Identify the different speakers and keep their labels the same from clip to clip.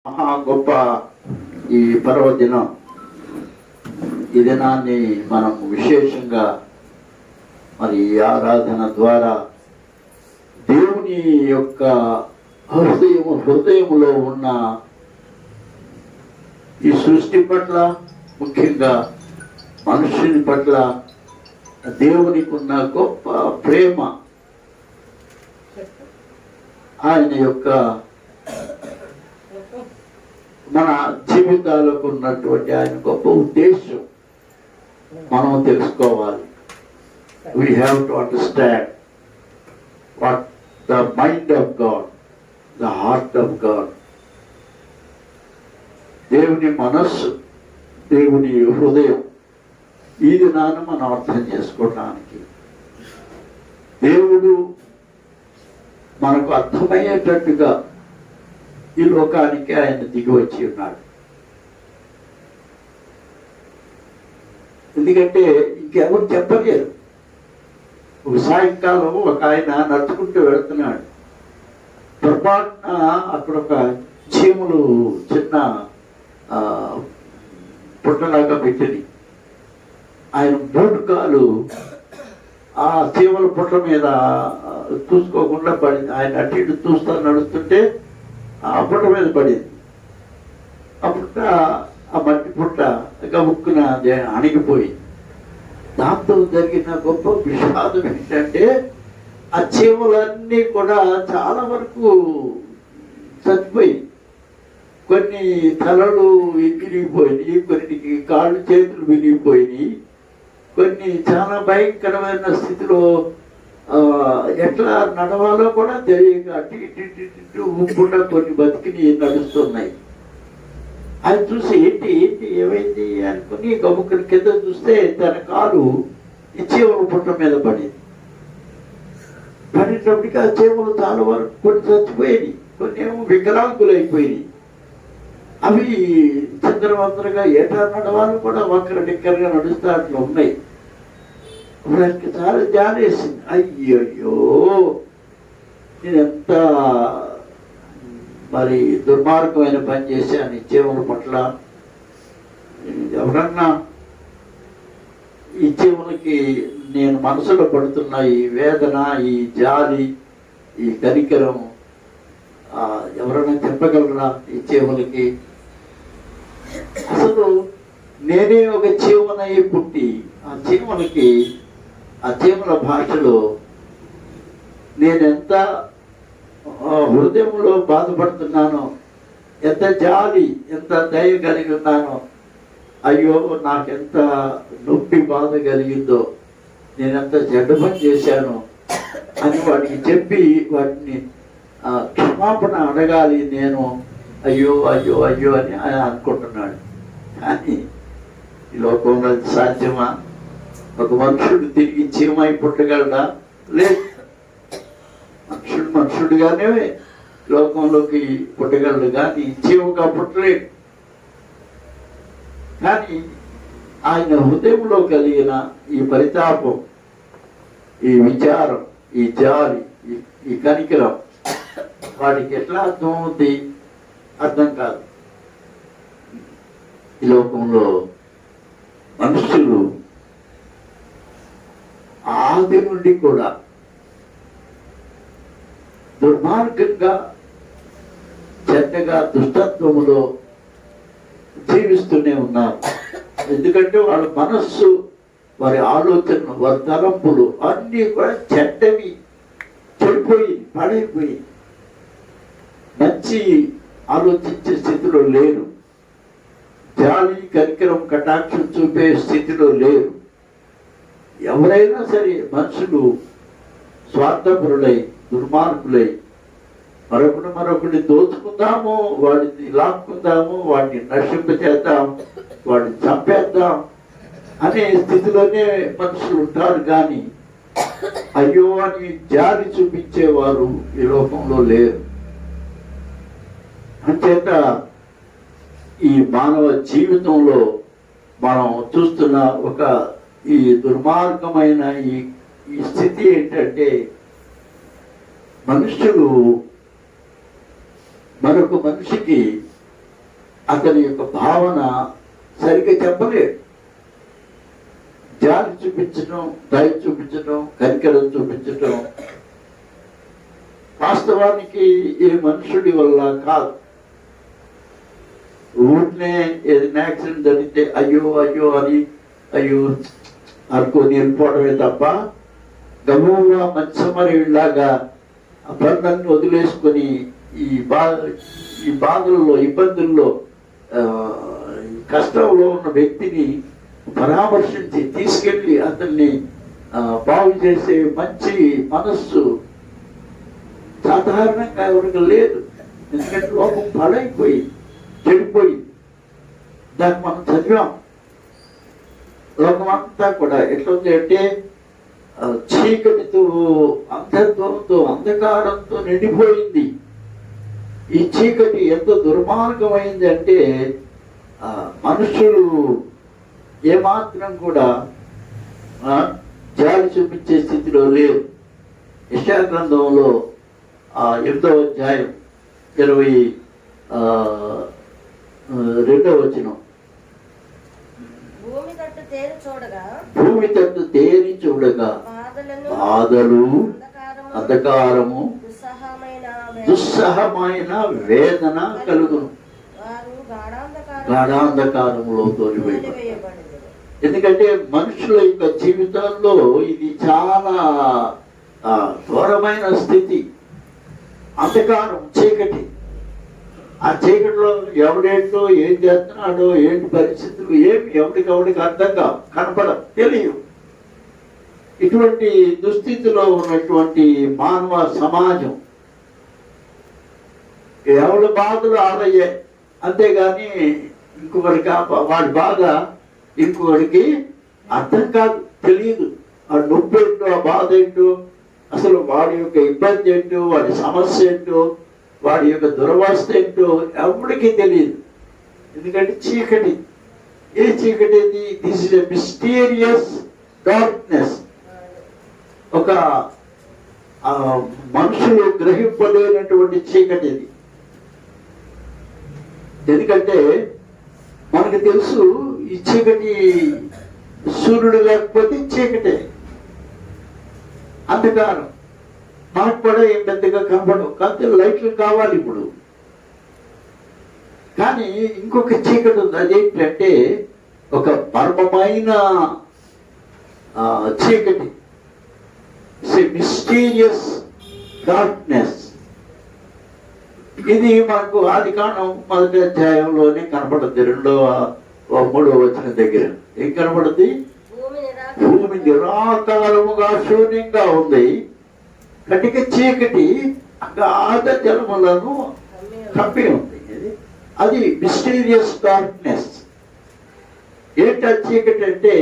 Speaker 1: మహా గొప్ప ఈ పర్వదినం, ఈ దినాన్ని మనం విశేషంగా మరి ఆరాధన ద్వారా దేవుని యొక్క హృదయములో ఉన్న ఈ సృష్టి పట్ల, ముఖ్యంగా మనుషుని పట్ల దేవునికి ఉన్న గొప్ప ప్రేమ, ఆయన యొక్క మన జీవితాలకు ఉన్నటువంటి ఆయన గొప్ప ఉద్దేశం మనం తెలుసుకోవాలి. We have to understand what the mind of God, the heart of God. దేవుని మనస్సు, దేవుని హృదయం ఈ దినాన్ని మనం అర్థం చేసుకోవటానికి దేవుడు మనకు అర్థమయ్యేటట్టుగా ఈ లోకానికి ఆయన దిగి వచ్చి ఉన్నాడు. ఎందుకంటే ఇంకెవరు చెప్పలేరు. ఒక సాయంకాలం ఒక ఆయన నడుచుకుంటూ వెళుతున్నాడు. పొరపాటున అక్కడ ఒక చీమలు చిన్న పుట్టలాగా పెట్టింది. ఆయన బూటు కాలు ఆ చీమల పుట్ట మీద చూసుకోకుండా పడింది. ఆయన అటు ఇటు చూస్తా నడుస్తుంటే ఆ పుట్ట మీద పడింది. ఆ పుట్ట, ఆ మట్టి పుట్ట గబుక్కున అణిగిపోయింది. దాంతో జరిగిన గొప్ప విషాదం ఏంటంటే ఆ చీమలన్నీ కూడా చాలా వరకు చచ్చిపోయి, కొన్ని తలలు విరిగిపోయినాయి, కొన్నికి కాళ్ళు చేతులు విరిగిపోయినాయి, కొన్ని చాలా భయంకరమైన స్థితిలో ఎట్లా నడవాలో కూడా తెలియక అటు ఇటు ఇటు ఊపుకుండా కొన్ని బతికిని నడుస్తున్నాయి. అది చూసి ఏంటి ఏంటి ఏమైంది అనుకుని గబుక్కుని కింద చూస్తే తన కాలు ఈ చీమల పుట్ట మీద పడింది. పడినప్పటికీ ఆ చీమలు చాలా వరకు కొన్ని చచ్చిపోయినాయి, కొన్ని ఏమో వికలాంగులు అయిపోయినాయి. అవి చిందరవందరగా ఏటా నడవాలో కూడా వంకర డిక్కరగా నడుస్తూ అట్లా ఉన్నాయి. వారికి చాలా జాలేసింది. అయ్యయ్యో, నేను ఎంత మరి దుర్మార్గమైన పని చేశాను ఈ చీమల పట్ల. ఎవరన్నా ఈ చీమలకి నేను మనసులో పడుతున్న ఈ వేదన, ఈ జాలి, ఈ కనికరం ఎవరైనా చెప్పగలరా ఈ చీమలకి? అసలు నేనే ఒక చీమనై పుట్టి ఆ చీమలకి, ఆ చీమల భాషలో నేనెంత హృదయంలో బాధపడుతున్నానో, ఎంత జాలి, ఎంత దయ కలిగి ఉన్నానో, అయ్యో నాకెంత నొప్పి బాధ కలిగిందో, నేనెంత చెడ్డ పని చేశాను అని వాటికి చెప్పి వాటిని క్షమాపణ అడగాలి నేను. అయ్యో అయ్యో అయ్యో అని ఆయన అనుకుంటున్నాడు. కానీ ఈ లోకంలో సాధ్యమా? ఒక మనుషుడు తిరిగి చీమై పుట్టగలడా? లేదు. మనుషుడుగానే లోకంలోకి పుట్టగలడు, కానీ చీమగా పుట్టలేడు. కానీ ఆయన హృదయంలో కలిగిన ఈ పరితాపం, ఈ విచారం, ఈ జాలి, ఈ కనికరం వాడికి ఎట్లా అర్థం అవుతుంది? అర్థం కాదు. ఈ లోకంలో మనుషులు ఆది నుండి కూడా దుర్మార్గంగా, చెడ్డగా, దుష్టత్వములో జీవిస్తూనే ఉన్నారు. ఎందుకంటే వాళ్ళ మనస్సు, వారి ఆలోచనలు, వారి తలంపులు అన్నీ కూడా చెడ్డవి, చెడిపోయి పాడైపోయి మంచి ఆలోచించే స్థితిలో లేరు. జాలి, కనికరం, కటాక్షం చూపే స్థితిలో లేరు. ఎవరైనా సరే మనుషులు స్వార్థపరులై, దుర్మార్గులై, మరొకటి దోచుకుందాము, వాడిని లాక్కుందాము, వాడిని నశింపచేద్దాం, వాడిని చంపేద్దాం అనే స్థితిలోనే మనుషులు ఉంటారు. కానీ అయ్యో అని జాలి చూపించేవారు ఈ లోకంలో లేరు. అంచేత ఈ మానవ జీవితంలో మనం చూస్తున్న ఒక ఈ దుర్మార్గమైన ఈ స్థితి ఏంటంటే, మనుషులు మరొక మనిషికి అతని యొక్క భావన సరిగ్గా చెప్పలేడు. జాలి చూపించడం, దయ చూపించడం, కనికరం చూపించడం వాస్తవానికి ఏ మనుషుడి వల్ల కాదు. ఊరినే ఏదైనా యాక్సిడెంట్ జరిగితే అయ్యో అయ్యో అని అయ్యో అనుకొని వెళ్ళిపోవడమే తప్ప గమ్ముగా మత్స్యమరిలాగా ఆ పనులన్నీ వదిలేసుకొని ఈ బాధల్లో, ఇబ్బందుల్లో, కష్టంలో ఉన్న వ్యక్తిని పరామర్శించి తీసుకెళ్ళి అతన్ని బాగు చేసే మంచి మనస్సు సాధారణంగా ఎవరికి లేదు. ఎందుకంటే లోకం పాడైపోయింది, చెడిపోయింది. దాన్ని మనం చదివాం. లోకం అంతా కూడా ఎట్లుంది అంటే చీకటితో, అంధత్వంతో, అంధకారంతో నిండిపోయింది. ఈ చీకటి ఎంత దుర్మార్గమైంది అంటే మనుషులు ఏమాత్రం కూడా జాలి చూపించే స్థితిలో లేరు. యెషయా గ్రంథంలో 8వ అధ్యాయం 22వ వచనం, భూమి తట్టు తేరి చూడగా బాధలు, అంధకారము, దుస్సహమైన వేదన కలుగును. గాఢాంధకారములో తోలివేయబడి. ఎందుకంటే మనుషుల యొక్క జీవితాల్లో ఇది చాలా ఘోరమైన స్థితి. అంధకారం, చీకటి. ఆ చీకటిలో ఎవడేంటో, ఏం చేస్తున్నాడో, ఏంటి పరిస్థితులు ఏమి ఎవడికి అర్థంగా కనపడం, తెలియదు. ఇటువంటి దుస్థితిలో ఉన్నటువంటి మానవ సమాజం ఎవరి బాధలు ఆలయ్యాయి. అంతేగాని ఇంకొకరికి వాడి బాధ ఇంకొకరికి అర్థం కాదు, తెలియదు. ఆ నొప్పి ఏంటో, ఆ బాధ ఏంటో, అసలు వాడి యొక్క ఇబ్బంది ఏంటో, వాడి సమస్య ఏంటో, వాడి యొక్క దురవస్థ ఏంటో ఎవరికి తెలియదు. ఎందుకంటే చీకటి. ఏ చీకటి? This is a mysterious darkness. ఒక మనుషులు గ్రహింపలేనటువంటి చీకటి ఇది. ఎందుకంటే మనకు తెలుసు ఈ చీకటి, సూర్యుడు లేకపోతే చీకటే, అంధకారం. మనకు కూడా ఏం పెద్దగా కనపడవు, కాకపోతే లైట్లు కావాలి ఇప్పుడు. కానీ ఇంకొక చీకటి ఉంది. అదేంటంటే ఒక పరమమైన చీకటి, మిస్టీరియస్ డార్క్నెస్. ఇది మనకు ఆదికాండం 1వ అధ్యాయంలోనే కనపడుద్ది. 2వ-3వ వచనం దగ్గర ఏం కనపడుద్ది? భూమి నిరాకారముగా శూన్యంగా ఉంది, కటిక చీకటి అగాధ జలములను కప్పి ఉంది. అది మిస్టీరియస్ డార్క్నెస్. ఏంటి ఆ చీకటి అంటే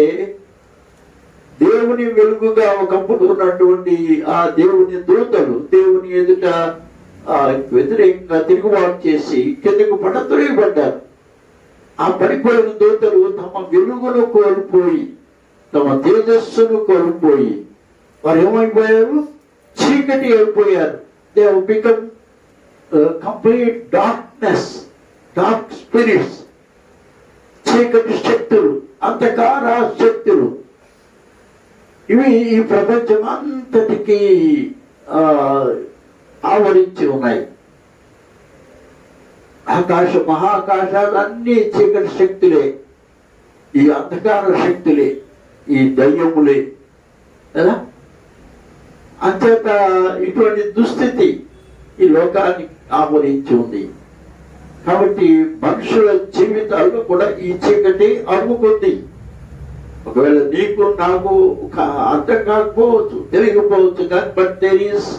Speaker 1: దేవుని వెలుగుగా ఒకప్పుడు ఉన్నటువంటి ఆ దేవుని దూతలు దేవుని ఎదుట వ్యతిరేకంగా తిరుగుబాటు చేసి కిందకు తొలగిపడ్డారు. ఆ పడిపోయిన దూతలు తమ వెలుగును కోల్పోయి, తమ తేజస్సును కోల్పోయి వారు ఏమైపోయారు? చీకటి అయిపోయారు. They have become complete darkness, dark spirits. చీకటి శక్తులు, అంధకార శక్తులు ఇవి ఈ ప్రపంచం అంతటికి ఆవరించి ఉన్నాయి. మహాకాశాలన్నీ చీకటి శక్తులే, ఈ అంధకార శక్తులే, ఈ దయ్యములే కదా. అంచేత ఇటువంటి దుస్థితి ఈ లోకాన్ని ఆవరించి ఉంది. కాబట్టి మనుషుల జీవితాల్లో కూడా ఈ చీకటి అమ్ముకుంది. ఒకవేళ నీకు నాకు అర్థం కాకపోవచ్చు, తెలియకపోవచ్చు, కానీ but there is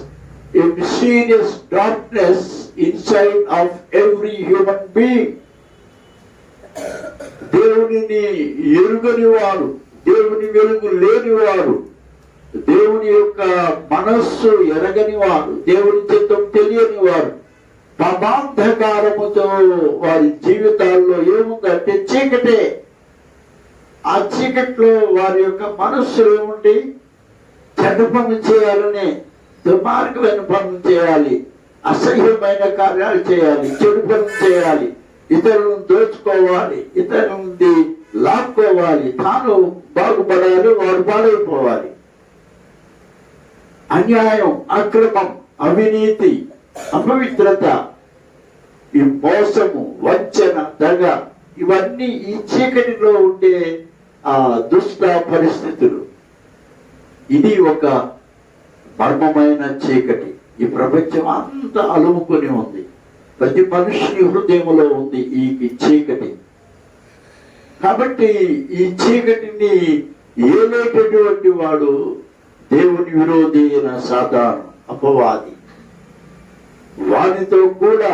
Speaker 1: a mysterious darkness inside of every human being. దేవునిని ఎరుగని వారు, దేవుని వెలుగు లేని వారు, దేవుని యొక్క మనస్సు ఎరగని వారు, దేవుని చిత్తం తెలియని వారు, పాపాంధకారముతో వారి జీవితాల్లో ఏముందంటే చీకటే. ఆ చీకట్లో వారి యొక్క మనస్సు ఏముంటే చెడ్డ పనులు చేయాలనే, దుర్మార్గమైన పనులు చేయాలి, అసహ్యమైన కార్యాలు చేయాలి, చెడు పనులు చేయాలి. ఇతరులను దోచుకోవాలి, ఇతరులది లాక్కోవాలి, తాను బాగుపడాలి, వాడు పాడైపోవాలి. అన్యాయం, అక్రమం, అవినీతి, అపవిత్రత, ఈ మోసము, వంచన, దగ, ఇవన్నీ ఈ చీకటిలో ఉండే దుష్ట పరిస్థితులు. ఇది ఒక మర్మమైన చీకటి. ఈ ప్రపంచం అంతా అలుముకొని ఉంది. ప్రతి మనుషుని హృదయంలో ఉంది ఈ చీకటి. కాబట్టి ఈ చీకటిని ఏలేటటువంటి వాడు దేవుని విరోధి అయిన సాతాను, అపవాది. వానితో కూడా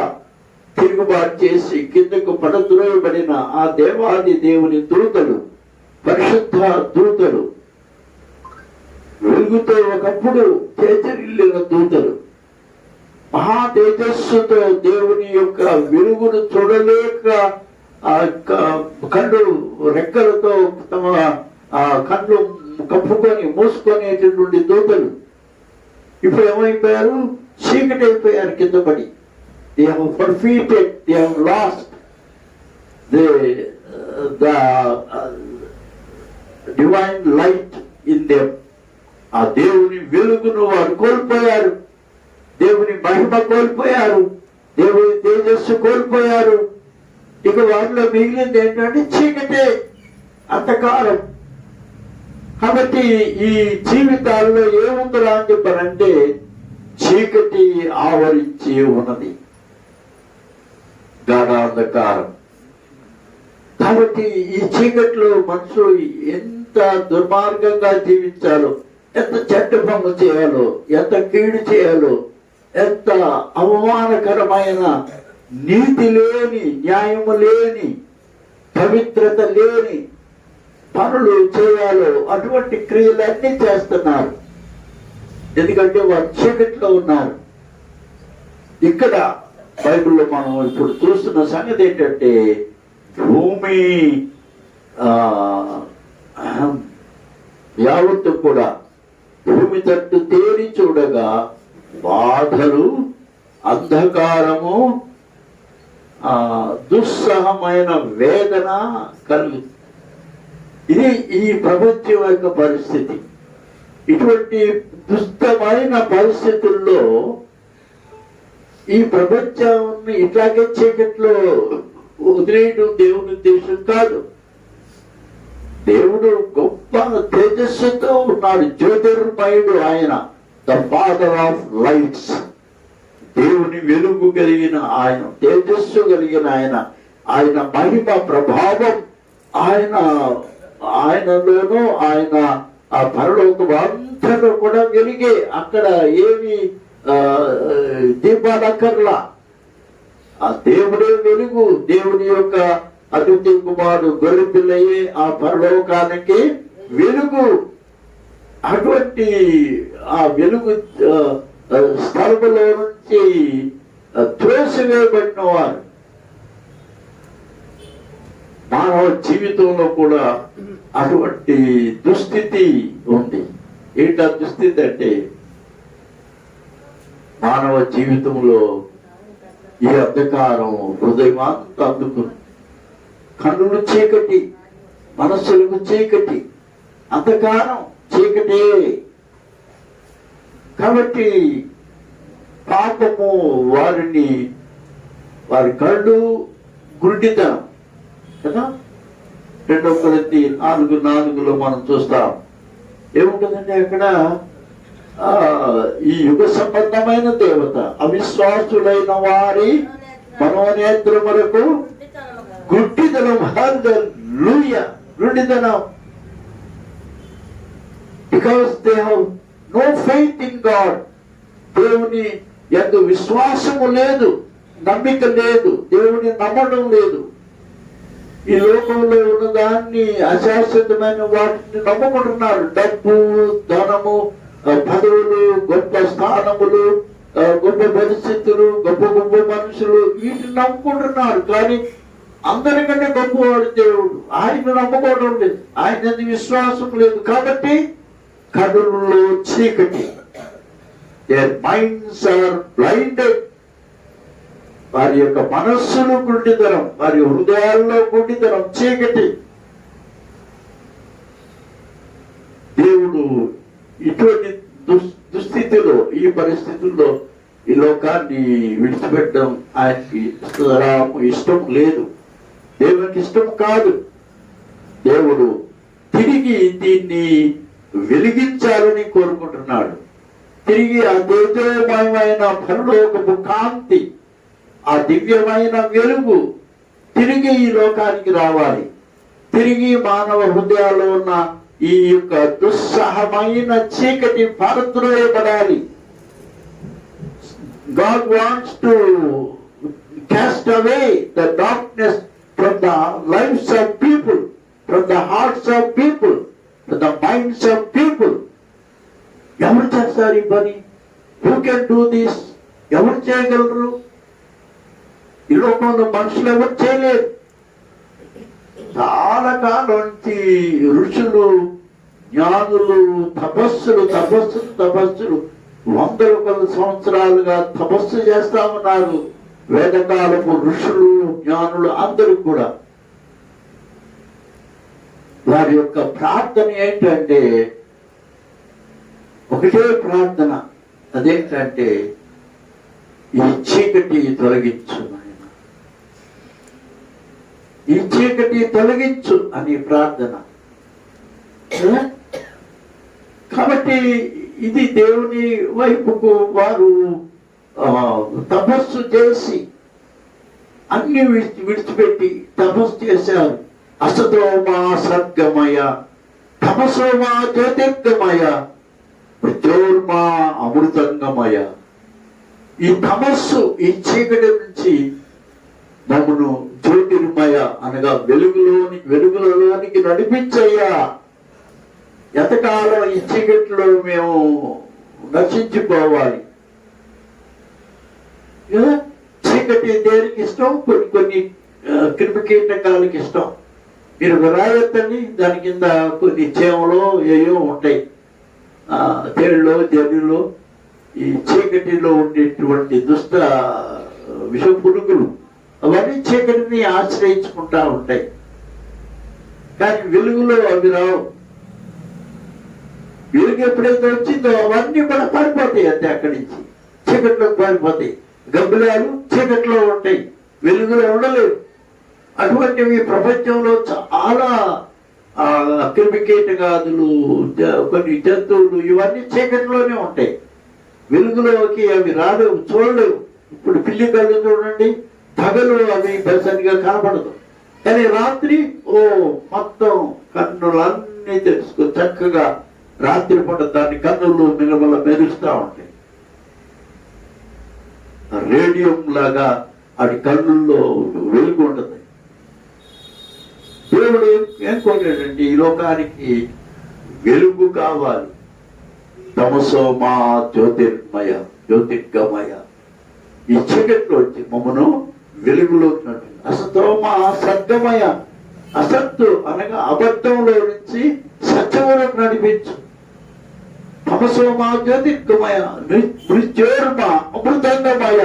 Speaker 1: తిరుగుబాటు చేసి కిందకు పడద్రోయబడిన ఆ దేవాది దేవుని దూతలు, పరిశుద్ధ దూతలు, వెలుగుతో ఒకప్పుడు తేజరిల్లిన దూతలు, మహా తేజస్సుతో దేవుని యొక్క వెలుగును చూడలేక కళ్ళు రెక్కలతో తమ కళ్ళు కప్పుకొని మూసుకునేటటువంటి దూతలు ఇప్పుడు ఏమైపోయారు? చీకటి అయిపోయారు, కింద పడి. They have forfeited, they have lost the divine light in them. ఆ దేవుని వెలుగును వారు కోల్పోయారు, దేవుని మహిమ కోల్పోయారు, దేవుని తేజస్సు కోల్పోయారు. ఇక వారిలో మిగిలింది ఏంటంటే చీకటే, అంధకారం. కాబట్టి ఈ జీవితాల్లో ఏముందిరా అని చెప్పారంటే చీకటి ఆవరించి ఉన్నది, గాఢాంధకారం. కాబట్టి ఈ చీకట్లో మనుషులు ఎంత దుర్మార్గంగా జీవించాలో, ఎంత చెడ్డ పనులు చేయాలో, ఎంత కీడు చేయాలో, ఎంత అవమానకరమైన నీతి లేని, న్యాయము లేని, పవిత్రత లేని పనులు చేయాలో అటువంటి క్రియలన్నీ చేస్తున్నారు. ఎందుకంటే వారు చీకట్లో ఉన్నారు. ఇక్కడ బైబిల్లో మనం ఇప్పుడు చూస్తున్న సంగతి ఏంటంటే భూమి యావత్తు కూడా భూమి తట్టు తేరి చూడగా బాధలు, అంధకారము, దుస్సహమైన వేదన కలుగుతుంది. ఇది ఈ ప్రపంచం యొక్క పరిస్థితి. ఇటువంటి దుష్టమైన పరిస్థితుల్లో ఈ ప్రపంచాన్ని ఇట్లాగే చీకట్లో వదిలేయడం దేవుని ఉద్దేశం కాదు. దేవుడు గొప్ప తేజస్సుతో ఉన్నాడు, జ్యోతిర్మయుడు ఆయన, ద ఫాదర్ ఆఫ్ లైట్స్. దేవుని వెలుగు కలిగిన ఆయన, తేజస్సు కలిగిన ఆయన, ఆయన మహిమ ప్రభావం ఆయనలోనూ ఆయన ఆ పరలోకం అంతలో కూడా వెలిగే. అక్కడ ఏమి దీపాలక్కర్లా, ఆ దేవుడే వెలుగు. దేవుని యొక్క అతిథి కుమారుడు గొర్రె పిల్లయే ఆ పరలోకానికి వెలుగు. అటువంటి ఆ వెలుగు స్థలములో నుంచి త్రోసివేయబడిన వారు మానవ జీవితంలో కూడా అటువంటి దుస్థితి ఉంది. ఏంటా దుస్థితి అంటే మానవ జీవితంలో ఈ అంధకారం హృదయం అంతా అందుకుని, కన్నులు చీకటి, మనస్సులకు చీకటి, అంధకారం చీకటే. కాబట్టి పాపము వారి కళ్ళు గుడ్డితనం కదా. 2 కొరింథీ 4:4 మనం చూస్తాం. ఏముంటుందంటే అక్కడ ఈ యుగ సంబంధమైన దేవత అవిశ్వాసులైన వారి మనోనేత్రములకు గుడ్డితనం. హల్లెలూయా, గుడ్డితనం. Because they have no faith in God. దేవుని యందు విశ్వాసము లేదు, నమ్మిక లేదు, దేవుని నమ్మడం లేదు. ఈ లోకంలో ఉన్నదాన్ని, అశాశ్వతమైన వాటిని నమ్ముకుంటున్నారు. డబ్బు, ధనము, పదవులు, గొప్ప స్థానములు, గొప్ప పరిస్థితులు, గొప్ప గొప్ప మనుషులు, వీటిని నమ్ముకుంటున్నారు. కానీ అందరికంటే గొప్పవాడు దేవుడు. ఆయన నమ్ముకోవడం లేదు, ఆయన విశ్వాసం లేదు. కాబట్టి కన్నులలో చీకటి. Their minds are blinded. వారి యొక్క మనస్సులో గుడ్డితనం, వారి హృదయాల్లో గుడ్డితనం, చీకటి. దేవుడు ఇటువంటి దుస్థితిలో, ఈ పరిస్థితుల్లో ఈ లోకాన్ని విడిచిపెట్టడం ఆయనకి ఇష్టం లేదు. దేవునికి ఇష్టం కాదు. దేవుడు తిరిగి దీన్ని వెలిగించాలని కోరుకుంటున్నాడు. తిరిగి ఆ తేజోమయమైన పరలోకపు కాంతి, ఆ దివ్యమైన వెలుగు తిరిగి ఈ లోకానికి రావాలి. తిరిగి మానవ హృదయాల్లో ఉన్న ఈ యొక్క దుస్సహమైన చీకటి పారద్రోయబడాలి. God wants to cast away the darkness from the lives of people, from the hearts of people, from the minds of people. ఎవరు చేస్తారు ఈ పని? Who can do this? ఎవరు చేయగలరు? ఈ లోకంలో మనుషులు ఎవరు చేయలేరు. చాలా కాలం నుంచి ఋషులు, జ్ఞానులు తపస్సులు వందల కొద్ది సంవత్సరాలుగా తపస్సు చేస్తా ఉన్నారు. వేదకాలపు ఋషులు, జ్ఞానులు అందరూ కూడా వారి యొక్క ప్రార్థన ఏంటంటే ఒకటే ప్రార్థన. అదేంటంటే ఈ చీకటి తొలగించు, ఈ చీకటి తొలగించు అని ప్రార్థన. కాబట్టి ఇది దేవుని వైపుకు వారు తపస్సు చేసి అన్ని విడిచిపెట్టి తపస్సు చేశారు. అసతోమా సద్గమయ, తమసోమా జ్యోతిర్గమయ, ప్రజ్యోర్మా అమృతంగమయ. ఈ తమస్సు, ఈ చీకటి నుంచి మమ్మను జ్యోతిర్మయ అనగా వెలుగులలోనికి నడిపించయ్యా. ఎంతకాలం ఈ చీకటిలో మేము నశించిపోవాలి? చీకటి దేనికి ఇష్టం? కొన్ని క్రిమికీటకాలకి ఇష్టం. మీరు రాయొద్దండి, దాని కింద కొన్ని చేమలో ఏయో ఉంటాయి, తేళ్ళు, జనులు, ఈ చీకటిలో ఉండేటువంటి దుష్ట విష పురుగులు, అవన్నీ చీకటిని ఆశ్రయించుకుంటా ఉంటాయి. కానీ వెలుగులో అవి రావు. వెలుగు ఎప్పుడైతే వచ్చిందో అవన్నీ కూడా పారిపోతాయి. అంతే, అక్కడి నుంచి చీకట్లోకి పారిపోతాయి. గబ్బిలాలు చీకట్లో ఉంటాయి, వెలుగులో ఉండలేవు. అటువంటివి ప్రపంచంలో చాలా క్రిమికీటకాదులు, కొన్ని జంతువులు ఇవన్నీ చీకటిలోనే ఉంటాయి. వెలుగులోకి అవి రాలేవు, చూడలేవు. ఇప్పుడు పిల్లి కళ్ళు చూడండి, పగలు అవి సరిగా కనపడదు, కానీ రాత్రి మొత్తం కన్నులన్నీ తెలుసుకో చక్కగా రాత్రి పూట దాని కన్నులు మిలమల మెరుస్తూ ఉంటాయి. రేడియం లాగా అది కన్నుల్లో వెలుగు ఉంటుంది. దేవుడు ఏం కోరాడండి? ఈ లోకానికి వెలుగు కావాలి. తమసోమా జ్యోతిర్గమయ, ఈ చీకట్లో వచ్చి మమ్మను వెలుగులోకి నడిపి. అసతోమా సద్గమయ, అసత్తు అనగా అబద్ధంలో నుంచి సత్యములకు నడిపించు. తమసోమా జ్యోతిర్గమయ, మృత్యోర్మా అమృతంగమయ,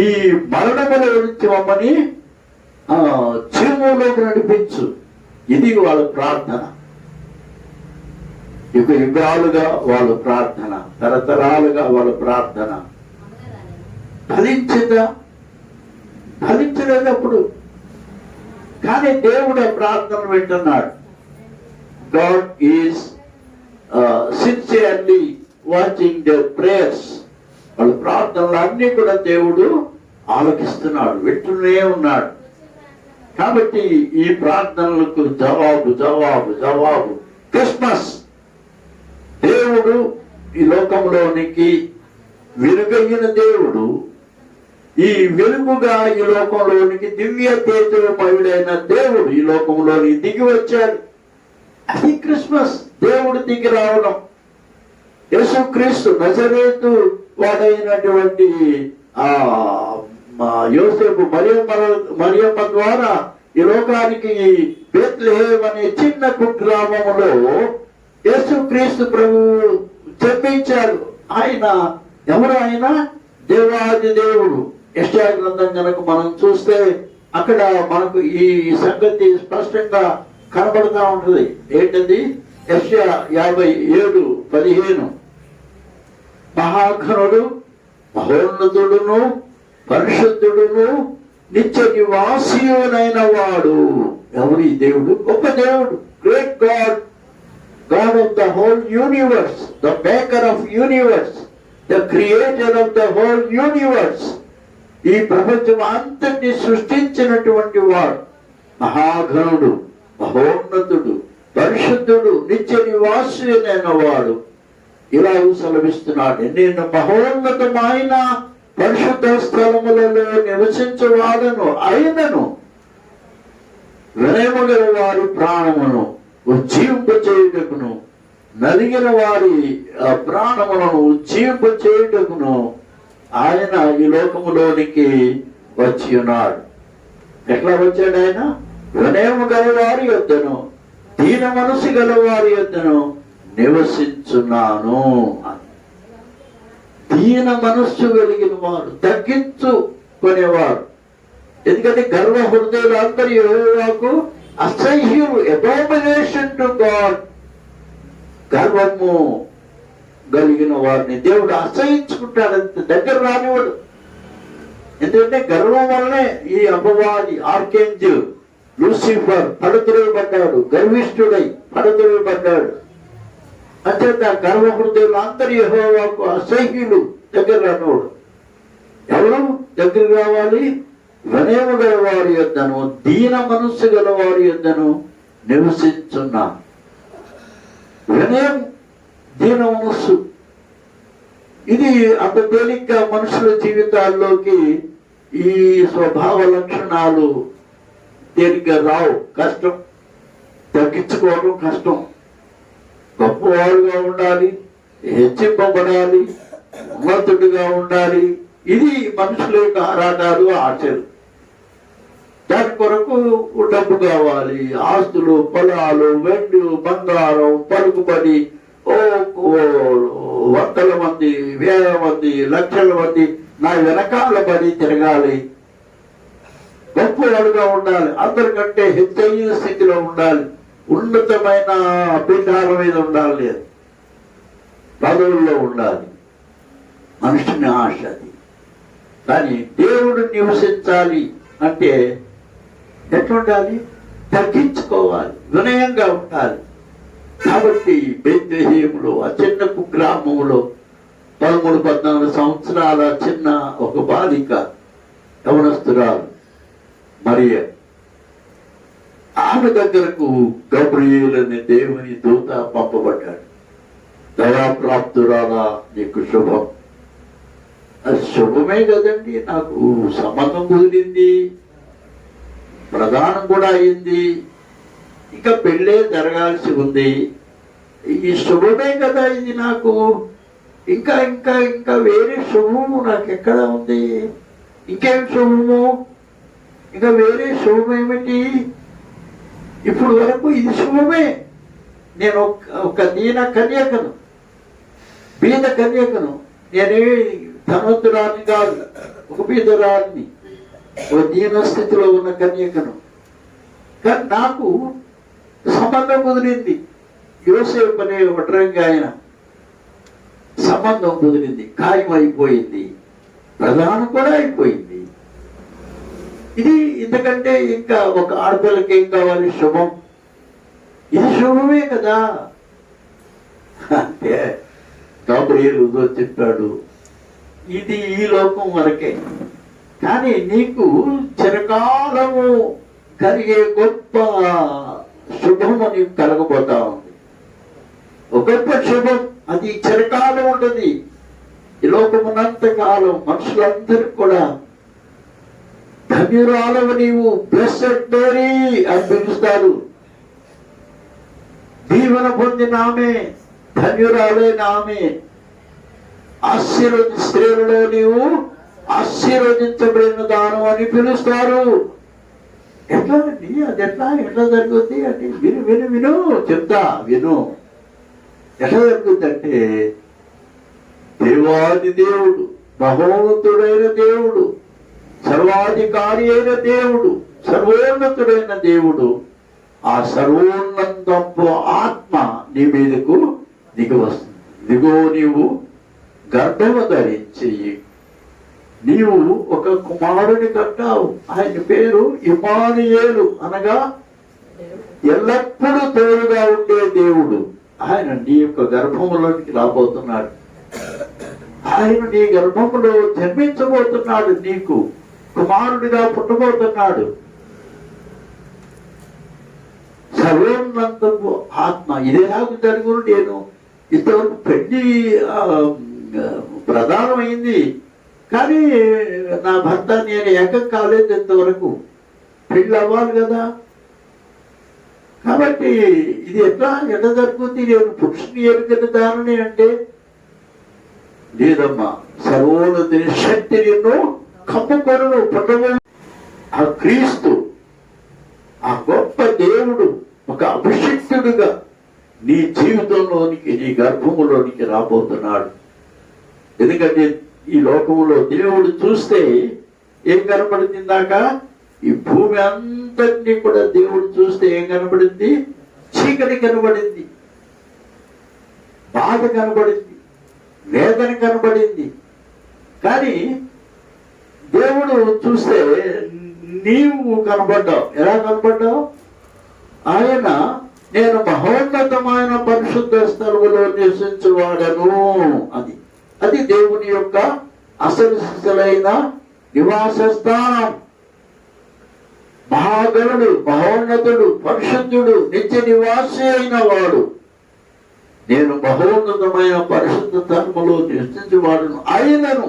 Speaker 1: ఈ మరణములో నుంచి మమ్మని జీవములోకి నడిపించు. ఇది వాళ్ళ ప్రార్థన. యుగాలుగా వాళ్ళ ప్రార్థన, తరతరాలుగా వాళ్ళ ప్రార్థన. ఫలించలేదప్పుడు, కానీ దేవుడు ఆ ప్రార్థన వింటున్నాడు. God is sincerely watching there prayers. వాళ్ళ ప్రార్థనలు అన్ని కూడా దేవుడు ఆలకిస్తున్నాడు, వింటూనే ఉన్నాడు. కాబట్టి ఈ ప్రార్థనలకు జవాబు క్రిస్మస్. దేవుడు ఈ లోకంలోనికి వెలుగైన దేవుడు, ఈ వెలుగుగా ఈ లోకంలోనికి దివ్య తేజోమయుడైన దేవుడు ఈ లోకంలోనికి దిగి వచ్చాడు. అది క్రిస్మస్. దేవుడు దిగి రావడం. యేసుక్రీస్తు నజరేతు వాడైనటువంటి యోసేపు మరియమ్మ ద్వారా ఈ లోకానికి బెత్లెహేమ్ అనే చిన్న కుగ్రామములో యేసుక్రీస్తు ప్రభువు జన్మించాడు. ఆయన ఎవరు? ఆయన దేవాది దేవుడు, యెషయా గ్రంథం కనుక మనం చూస్తే అక్కడ మనకు ఈ సంగతి స్పష్టంగా కనబడుతూ ఉంటుంది. ఏంటది? యెషయా 57:15 మహాఘనుడు, మహోన్నతుడును, పరిశుద్ధుడును, నిత్య నివాసియునైన వాడు. ఎవరు ఈ దేవుడు? గొప్ప దేవుడు, great God, God of the whole universe, the maker of universe, the creator of the whole universe. ఈ ప్రపంచం అంతటిని సృష్టించినటువంటి వాడు మహాఘనుడు, మహోన్నతుడు, పరిశుద్ధుడు, నిత్య నివాసులైన వాడు. ఇలా సెలవిస్తున్నాడు, నేను మహోన్నతమైన పరిశుద్ధ స్థలములలో నివసించువాడను అయినను వినయము గల వారి ప్రాణమును ఉజ్జీవింపచేయుటకును, నలిగిన వారి ప్రాణములను ఉజ్జీవింపచేయుటకును ఆయన ఈ లోకములోనికి వచ్చి ఉన్నాడు. ఎట్లా వచ్చాడు ఆయన? వినయము గల వారి యొద్దను, దీన మనసు గల వారి యొద్దను నివసించున్నాను. దీన మనస్సు కలిగిన వారు, తగ్గించుకునేవారు. ఎందుకంటే గర్వ హృదయులు అందరూ యెహోవాకు అసహ్యులు, అబామినేషన్ టు గాడ్. గర్వము కలిగిన వారిని దేవుడు అసహించుకుంటాడంత, దగ్గర రానివాడు. ఎందుకంటే గర్వం వల్లనే ఈ అపవాది ఆర్కేంజల్ లూసిఫర్ పడద్రోయబడ్డాడు, గర్విష్ఠుడై పడద్రోయబడ్డాడు. అంచేత గర్వ హృదయులు అందరూ యెహోవాకు అసహ్యులు, దగ్గర రానివాడు. ఎవరు దగ్గర రావాలి? వినయము గల వారి యొద్దను, దీన మనస్సు గల వారి యొద్దను నివసించున్నాను. వినయం, దీన మనస్సు, ఇది అంత తేలిగ్గా మనుషుల జీవితాల్లోకి ఈ స్వభావ లక్షణాలు తేలిగ్గా రావు. కష్టం, తగ్గించుకోవడం కష్టం. గొప్పవాడుగా ఉండాలి, హెచ్చింపబడాలి, ఉన్నతుడిగా ఉండాలి. ఇది మనుషుల యొక్క ఆరాటాలు, ఆశలు. దాని కొరకు డబ్బు కావాలి, ఆస్తులు, పొలాలు, వెండి, బంగారం, పలుకుబడి, వందల మంది, వేల మంది, లక్షల మంది నా వెనకాల పడి తిరగాలి. గొప్పవాడుగా ఉండాలి, అందరికంటే హెచ్చైన స్థితిలో ఉండాలి, ఉన్నతమైన పీఠాల మీద ఉండాలి, పదవుల్లో ఉండాలి. మనుషుని ఆశ అది. కానీ దేవుడు నివసించాలి అంటే ఎట్లుండాలి? తగ్గించుకోవాలి, వినయంగా ఉండాలి. కాబట్టి బెత్లెహేములో, ఆ చిన్న కుగ్రామంలో 13-14 సంవత్సరాల చిన్న ఒక బాలిక, యవనస్తురాలు మరియ, ఆమె దగ్గరకు గబ్రియేల్ అనే దేవుని దూత పంపబడ్డాడు. దయాప్రాప్తురాలా, నీకు శుభం. అది శుభమే కదండి. నాకు సంబంధం కుదిరింది, ప్రధానం కూడా అయింది, ఇంకా పెళ్ళే జరగాల్సి ఉంది. ఈ శుభమే కదా ఇది నాకు. ఇంకా ఇంకా ఇంకా వేరే శుభము నాకు ఎక్కడ ఉంది? ఇంకేం శుభము? ఇంకా వేరే శుభం ఏమిటి? ఇప్పుడు వరకు ఇది శుభమే. నేను ఒక దీన కన్యకను, బీద కన్యకను. నేనేమి ధనవంతురాన్ని కాదు, ఒక బీదరాన్ని, ఒక దీన స్థితిలో ఉన్న కన్యకను. కానీ నాకు సంబంధం కుదిరింది. యోసేపు అనే వడ్రంగి ఆయన సంబంధం కుదిరింది, ఖాయం అయిపోయింది, ప్రధానం కూడా అయిపోయింది. ఇది ఇంతకంటే ఇంకా ఒక ఆడపిల్లకి ఏం కావాలి? శుభం. ఇది శుభమే కదా. అంటే గాబ్రియేలు చెప్పాడు, ఇది ఈ లోకం వరకే, కానీ నీకు చిరకాలము కలిగే గొప్ప శుభము నీకు కలగబోతా ఉంది. ఒక గొప్ప శుభం, అది చిరకాలం ఉంటుంది. ఈ లోకమునంత కాలం మనుషులందరూ కూడా ధన్యురాలవు నీవు, బ్లెస్సెడ్ మేరీ అని పిలుస్తారు. దీవెన పొందిన ఆమె, ధన్యురాలైన ఆమె. స్త్రీలలో నీవు ఆశీర్వదించబడిన దానం అని పిలుస్తారు. ఎట్లా అండి? అది ఎట్లా జరుగుతుంది అంటే విను విను విను చెప్తా, విను. ఎట్లా జరుగుతుందంటే, దేవాది దేవుడు, మహోన్నతుడైన దేవుడు, సర్వాధికారి అయిన దేవుడు, సర్వోన్నతుడైన దేవుడు, ఆ సర్వోన్నతపు ఆత్మ నీ మీదకు దిగి వస్తుంది. ఇదిగో నీవు గర్భము ధరించి నీవు ఒక కుమారుని కట్టావు. ఆయన పేరు ఇమ్మానుయేలు, అనగా ఎల్లప్పుడూ తోడుగా ఉండే దేవుడు. ఆయన నీ యొక్క గర్భములోనికి రాబోతున్నాడు. ఆయన నీ గర్భములో జన్మించబోతున్నాడు. నీకు కుమారుడిగా పుట్టబోతున్నాడు. సర్వోన్నతము ఆత్మ. ఇదేలాగా జరుగును. నేను ఇంతవరకు పెళ్లి ప్రధానమైంది, కానీ నా భర్త నేను ఏకం కాలేదు ఇంతవరకు. పెళ్ళి అవ్వాలి కదా. కాబట్టి ఇది ఎట్లా జరుగుతుంది? నేను పురుషుని ఎరుకని దానని అంటే లేదమ్మా, సర్వోన్నతిని శక్తి నిన్ను కప్పుకొను పుట్టము. ఆ క్రీస్తు, ఆ గొప్ప దేవుడు ఒక అభిషిక్తుడుగా నీ జీవితంలోనికి, నీ గర్భములోనికి రాబోతున్నాడు. ఎందుకంటే ఈ లోకములో దేవుడు చూస్తే ఏం కనపడింది? ఇందాక ఈ భూమి అంతటినీ కూడా దేవుడు చూస్తే ఏం కనబడింది? చీకటి కనబడింది, బాధ కనబడింది, వేదన కనబడింది. కానీ దేవుడు చూస్తే నీవు కనబడ్డావు. ఎలా కనబడ్డావు? ఆయన నేను మహోన్నతమైన పరిశుద్ధ స్థలములో నివసించువాడను. అది దేవుని యొక్క అసలు సిసలైన నివాస స్థానం. మహాగణుడు, మహోన్నతుడు, పరిశుద్ధుడు, నిత్య నివాసి అయిన వాడు. నేను మహోన్నతమైన పరిశుద్ధ స్థలములో నివసించువాడును. ఆయనను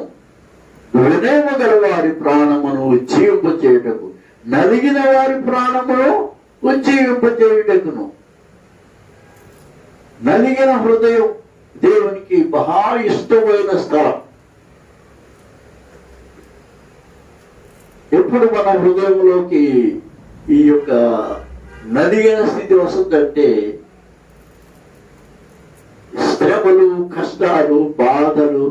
Speaker 1: వినయము గల వారి ప్రాణమును ఉజ్జీవింపచేయుటకు, నలిగిన వారి ప్రాణమును ఉజ్జీవింపచేయుటకును. నలిగిన హృదయం దేవునికి బహా ఇష్టమైన స్థలం. ఎప్పుడు మన హృదయంలోకి ఈ యొక్క నలిగిన స్థితి వస్తుందంటే, శ్రమలు, కష్టాలు, బాధలు,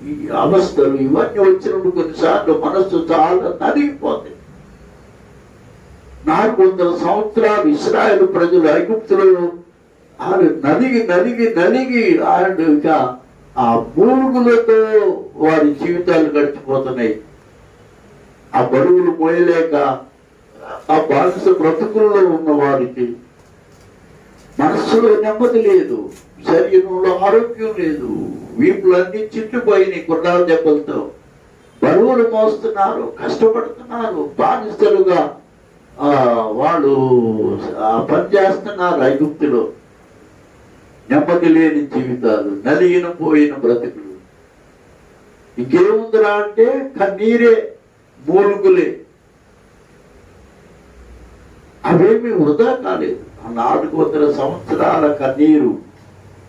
Speaker 1: ఈ అవస్థలు ఇవన్నీ వచ్చినప్పుడు కొన్నిసార్లు మనస్సు చాలా నలిగిపోతుంది. 400 సంవత్సరాలు ఇశ్రాయేలు ప్రజలు ఐగుప్తులో నలిగి నలిగి నలిగి ఇక ఆ మూలుగులతో వారి జీవితాలు గడిచిపోతున్నాయి. ఆ బరువులు మోయలేక ఆ బానిస బ్రతుకుల్లో ఉన్న వారికి మనస్సులో నెమ్మది లేదు, శరీరంలో ఆరోగ్యం లేదు, వీపులన్నీ చిట్టుపోయినాయి గుర్రాల దెబ్బలతో. బరువులు మోస్తున్నారు, కష్టపడుతున్నారు, బానిసలుగా వాళ్ళు పనిచేస్తున్నారు ఐగుప్తులో. నెమ్మది లేని జీవితాలు, నలిగిన పోయిన బ్రతుకులు. ఇంకేముందిరా అంటే కన్నీరే, మూలుగులే. అవేమి వృధా కాలేదు. 400 సంవత్సరాల కన్నీరు,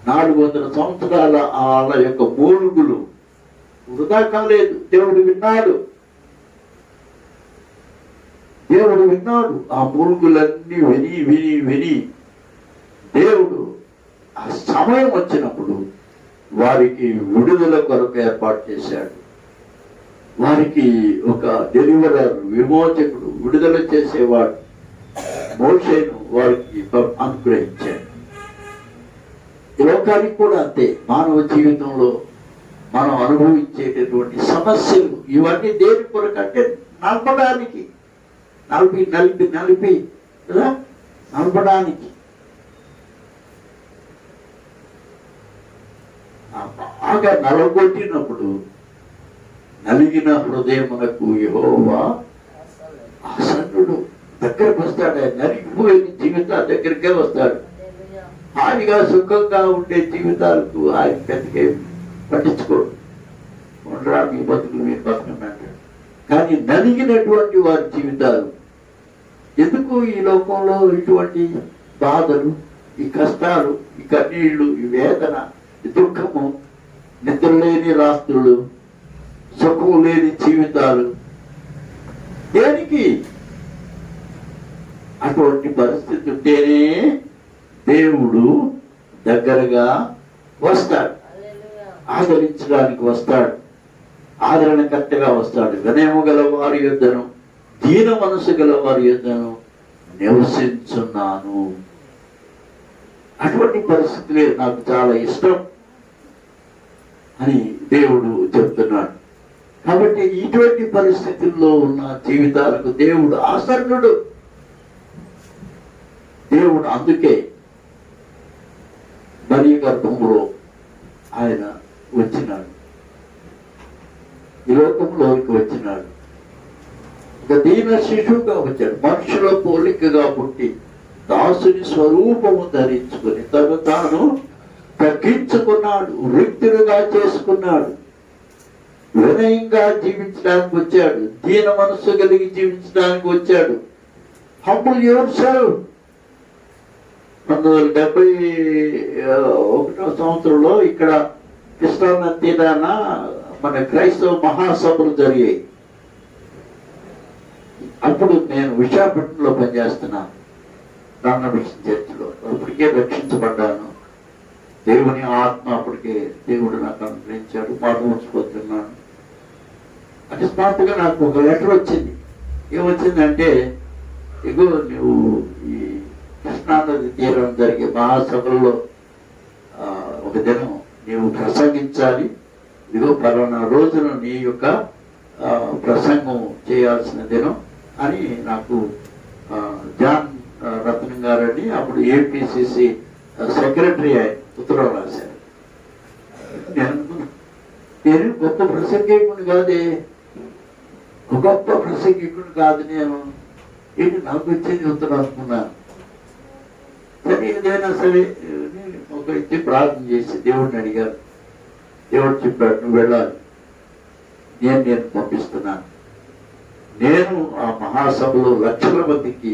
Speaker 1: 400 సంవత్సరాల వాళ్ళ యొక్క మూలుగులు వృధా కాలేదు. దేవుడు విన్నాడు. దేవుడు విన్నాడు. ఆ మూలుగులన్నీ విని విని విని దేవుడు ఆ సమయం వచ్చినప్పుడు వారికి విడుదల కొరకు ఏర్పాటు చేశాడు. వారికి ఒక డెలివరర్, విమోచకుడు, విడుదల చేసేవాడు మోషేను వారికి అనుగ్రహించాడు. ఈ లోకానికి కూడా అంతే. మానవ జీవితంలో మనం అనుభవించేటటువంటి సమస్యలు ఇవన్నీ దేని కొరకంటే నలపడానికి, నలిపి కదా, నలపడానికి. బాగా నలగొట్టినప్పుడు నలిగిన హృదయమునకు యెహోవా ఆసన్నుడు. దగ్గరకు వస్తాడు. ఆయన నలిగిపోయిన జీవితాల దగ్గరికే వస్తాడు. హాయిగా సుఖంగా ఉండే జీవితాలకు ఆయన పెద్దగా పట్టించుకోడు. ఉండరా మీ బతుకులు మీరు బతుకున్నాడు. కానీ నలిగినటువంటి వారి జీవితాలు ఎందుకు ఈ లోకంలో ఇటువంటి బాధలు, ఈ కష్టాలు, ఈ కన్నీళ్లు, ఈ వేదన, ఈ దుఃఖము, నిద్రలేని రాత్రులు, సుఖం లేని జీవితాలు దేనికి? అటువంటి పరిస్థితి ఉంటేనే దేవుడు దగ్గరగా వస్తాడు, ఆదరించడానికి వస్తాడు. ఆదరణకర్తగా వస్తాడు. వినయము గల వారి యొద్దను దీన మనసు గల వారి యొద్దను నివసించున్నాను. అటువంటి పరిస్థితులే నాకు చాలా ఇష్టం అని దేవుడు చెప్తున్నాడు. కాబట్టి ఇటువంటి పరిస్థితుల్లో ఉన్న జీవితాలకు దేవుడు ఆసన్నుడు. దేవుడు అందుకే మరి గర్భంలో ఆయన వచ్చినాడు, ఈ లోకంలోకి వచ్చినాడు. ఇక దీన శిశువుగా వచ్చాడు, మనుషుల పోలికగా పుట్టి దాసుని స్వరూపము ధరించుకుని తను తాను తగ్గించుకున్నాడు, రిక్తులుగా చేసుకున్నాడు, వినయంగా జీవించడానికి వచ్చాడు, దీన మనస్సు కలిగి జీవించడానికి వచ్చాడు. Humble your self. 1971 సంవత్సరంలో ఇక్కడ కృష్ణా తీరాన మన క్రైస్తవ మహాసభలు జరిగాయి. అప్పుడు నేను విశాఖపట్నంలో పనిచేస్తున్నాను, రామకృష్ణ చర్చిలో. అప్పటికే రక్షించబడ్డాను. దేవుని ఆత్మ అప్పటికే దేవుడు నాకు అనుగ్రహించాడు. పాఠమర్చిపోతున్నాను. అకస్మాత్తుగా నాకు ఒక లెటర్ వచ్చింది. ఏమొచ్చిందంటే, ఇగో నువ్వు ఈ కృష్ణానది తీరం జరిగే మహాసభల్లో ఒక దినం నీవు ప్రసంగించాలి. ఇదిగో పలానా రోజున నీ యొక్క ప్రసంగం చేయాల్సిన దినం అని నాకు జాన్ రత్నం గారని అప్పుడు ఏపీసీసీ సెక్రటరీ ఆయన ఉత్తరం రాశారు. నేను గొప్ప ప్రసంగికుడు కాదే, గొప్ప ప్రసంగికుడు కాదు నేను. ఏంటి నాకు వచ్చేది ఉత్తరం అనుకున్నాను. సరే ఏదైనా సరే ఒక ఇచ్చి ప్రార్థన చేసి దేవుడిని అడిగారు. దేవుడు చెప్పాడు, నువ్వు వెళ్ళాలి, నేను పంపిస్తున్నాను. నేను ఆ మహాసభలో లక్షల మందికి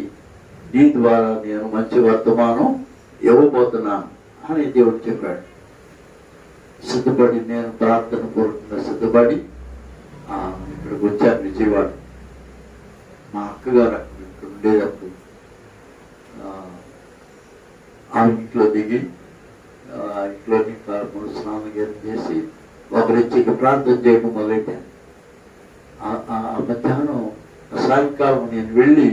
Speaker 1: నీ ద్వారా నేను మంచి వర్తమానం ఇవ్వబోతున్నాను అని దేవుడు చెప్పాడు. సిద్ధపడి నేను ప్రార్థన పూర్వకంగా సిద్ధపడి ఇక్కడికి వచ్చాను, విజయవాడ. మా అక్కగారు అక్కడ ఉండేటప్పుడు ఆ ఇంట్లో దిగి ఇంట్లోని కార్ములు స్నానం చేసి ఒకరించి ప్రార్థన చేయడం మొదలెట్టాను. ఆ మధ్యాహ్నం సాయంకాలం నేను వెళ్ళి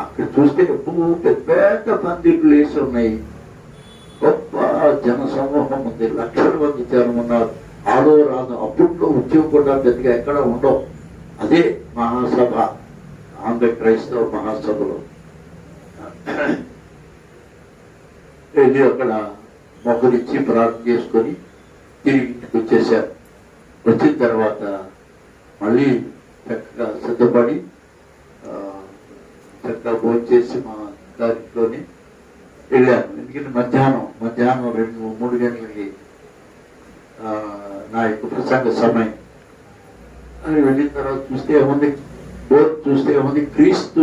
Speaker 1: అక్కడ చూస్తే పెద్ద పెద్ద పందిళ్ళు వేసి ఉన్నాయి. గొప్ప జన సమూహం ఉంది, లక్షల మంది జనం ఉన్నారు. ఆలో రాదు. అప్పట్లో ఉద్యోగం కూడా పెద్దగా ఎక్కడ ఉండవు. అదే మహాసభ, ఆంధ్ర క్రైస్తవ మహాసభలో వెళ్ళి అక్కడ మొక్కలిచ్చి ప్రార్థన చేసుకొని తిరిగి ఇంటికి వచ్చేసారు. వచ్చిన తర్వాత మళ్ళీ చక్కగా సిద్ధపడి చక్కగా భోజనం చేసి మా గారింట్లోని వెళ్ళాను. ఎందుకంటే మధ్యాహ్నం 2-3 గంటలకి నా యొక్క ప్రసంగ సమయం అని వెళ్ళిన తర్వాత చూస్తే ఏముంది, బోర్డు చూస్తే ఏముంది, క్రీస్తు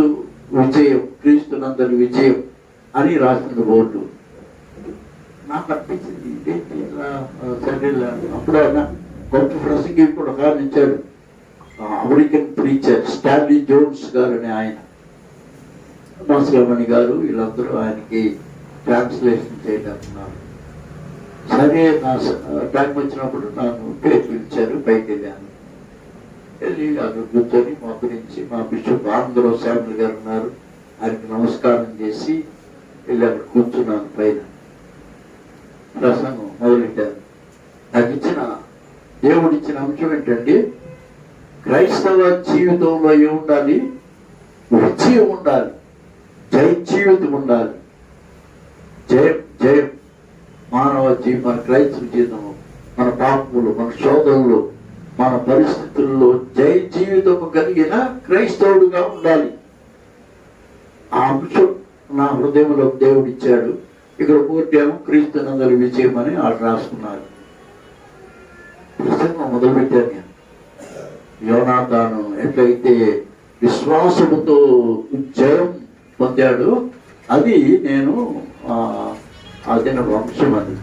Speaker 1: విజయం, క్రీస్తునందరి విజయం అని రాసింది బోర్డు. నాకు అనిపించింది ఇదేంటి ఇలా సరే. అప్పుడు ఆయన గొప్ప ప్రసంగికుడు కారణించాడు, అమెరికన్ ప్రీచర్ స్టాన్లీ జోన్స్ గారు అని ఆయన, మాస్గమణి గారు, వీళ్ళందరూ ఆయనకి ట్రాన్స్లేషన్ చేయడానికి. సరే నా టైం వచ్చినప్పుడు నన్ను పేరు పిలిచారు, పైకి వెళ్ళాను. వెళ్ళి అక్కడ కూర్చొని మా గురించి మా బిషప్ ఆంధ్రో శామ్యుల్ గారు ఉన్నారు, ఆయనకి నమస్కారం చేసి వెళ్ళి అక్కడ కూర్చున్నాను. పైన ప్రసంగం మొదలెట్టాను. నాకు ఇచ్చిన దేవుడిచ్చిన అంశం ఏంటండి, క్రైస్తవ జీవితంలో ఏముండాలి, విజయం ఉండాలి, జయ జీవితం ఉండాలి. జయం జయం మానవ మన క్రైస్తవ జీవితము, మన పాపములు, మన శోధనలు, మన పరిస్థితుల్లో జయ జీవితము కలిగిన క్రైస్తవుడుగా ఉండాలి. ఆ అంశం నా హృదయంలో దేవుడు ఇచ్చాడు. ఇక్కడ పూర్తిగా క్రీస్తునందరి విజయం అని వాళ్ళు రాసుకున్నారు. ప్రసంగం మొదలుపెట్టాను నేను. యోనాతాను ఎట్లయితే విశ్వాసముతో జయం పొందాడు, అది నేను అదిన వంశం. అది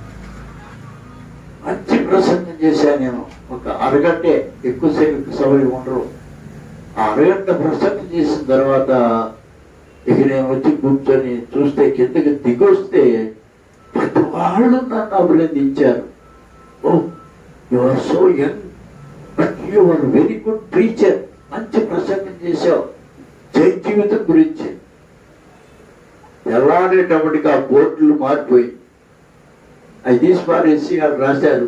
Speaker 1: మంచి ప్రసంగం చేశాను నేను. ఒక అరగంటే, ఎక్కువసేపు సభలు ఉండరు. ఆ అరగంట ప్రసంగం చేసిన తర్వాత ఇక నేను వచ్చి కూర్చొని చూస్తే కిందకి దిగొస్తే ప్రతి వాళ్ళు నన్ను అభినందించారు. Oh you are so young, but you are very good preacher, మంచి ప్రసంగం చేశావు జై జీవితం గురించి. ఎలానేటప్పటికి ఆ బోర్డులు మారిపోయి అది తీసి పారేసి వాళ్ళు రాశారు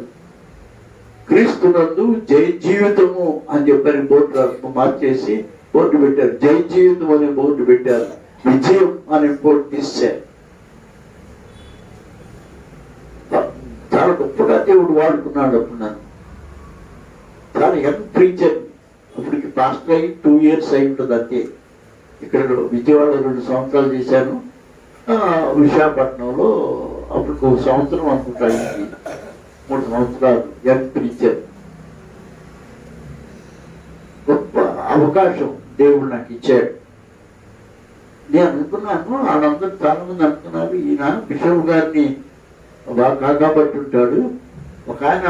Speaker 1: క్రీస్తునందు జై జీవితము అని చెప్పని బోర్డు మార్చేసి బోర్డు పెట్టారు, జై జీవితం అనే బోర్డు పెట్టారు, విజయం అనే బోర్డు తీశారు. చాలా గొప్పగా దేవుడు వాడుకున్నాడు అప్పుడు నన్ను. చాలా యంగ్ ప్రీచర్, అప్పటికి పాస్టర్ అయ్యి 2 years అయి ఉంటుంది అంతే. ఇక్కడ విజయవాడ 2 సంవత్సరాలు చేశాను, విశాఖపట్నంలో అప్పుడు 1 సంవత్సరం అనుకుంటా, 3 సంవత్సరాలు యంగ్ ప్రీచర్. గొప్ప అవకాశం దేవుడు నాకు ఇచ్చాడు. నేను అనుకున్నాను, వాళ్ళందరూ చాలా మంది అనుకున్నారు ఈయన బిషప్ గారిని బాగా కాబట్టి ఉంటాడు. ఒక ఆయన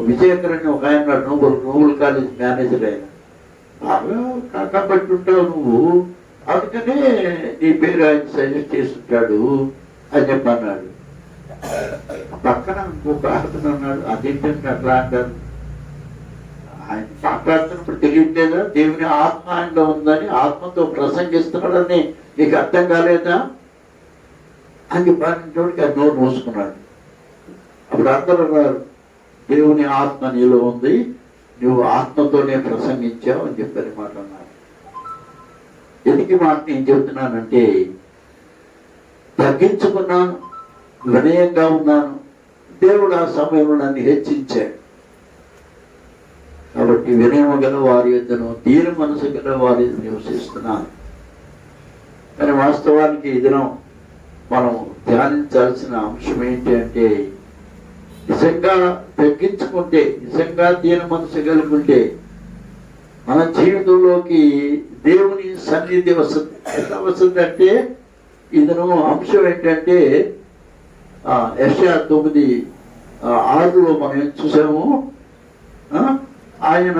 Speaker 1: విజయకర్ అని ఒక ఆయన నోబుల్ కాలేజ్ మేనేజర్, ఆయన బాగా కాకపట్టి ఉంటావు నువ్వు, అందుకనే నీ పేరు ఆయన సజెస్ట్ చేస్తుంటాడు అని చెప్పన్నాడు. పక్కన ఇంకొక అతను అన్నాడు, అదేంటంటే అట్లా అంటారు, ఆయన మాట్లాడుతున్నప్పుడు తెలియట్లేదా దేవుని ఆత్మ ఆయనలో ఉందని, ఆత్మతో ప్రసంగిస్తున్నాడని నీకు అర్థం కాలేదా అని చెప్పినోడికి ఆ నోరు మూసుకున్నాడు. అప్పుడు అందరూ అన్నారు, దేవుని ఆత్మ నీలో ఉంది, నువ్వు ఆత్మతోనే ప్రసంగించావు అని చెప్పని మాట అన్నారు. ఎందుకు మాట నేను చెబుతున్నానంటే, తగ్గించుకున్నాను, వినయంగా ఉన్నాను, దేవుడు ఆ సమయంలో నన్ను హెచ్చించాడు. కాబట్టి వినయము గల వారి యొద్దను దీన మనసు గల వారి నివసిస్తున్నాను. కానీ వాస్తవానికి ఈ దినం మనం ధ్యానించాల్సిన అంశం ఏంటి అంటే, నిజంగా తగ్గించుకుంటే, నిజంగా దీన మనసు కలిగి మన జీవితంలోకి దేవుని సన్నిధి వస్తుంది. ఎలా వస్తుంది అంటే, ఇదను అంశం ఏంటంటే యెషయా 9:6 మనం ఏం చూసాము, ఆయన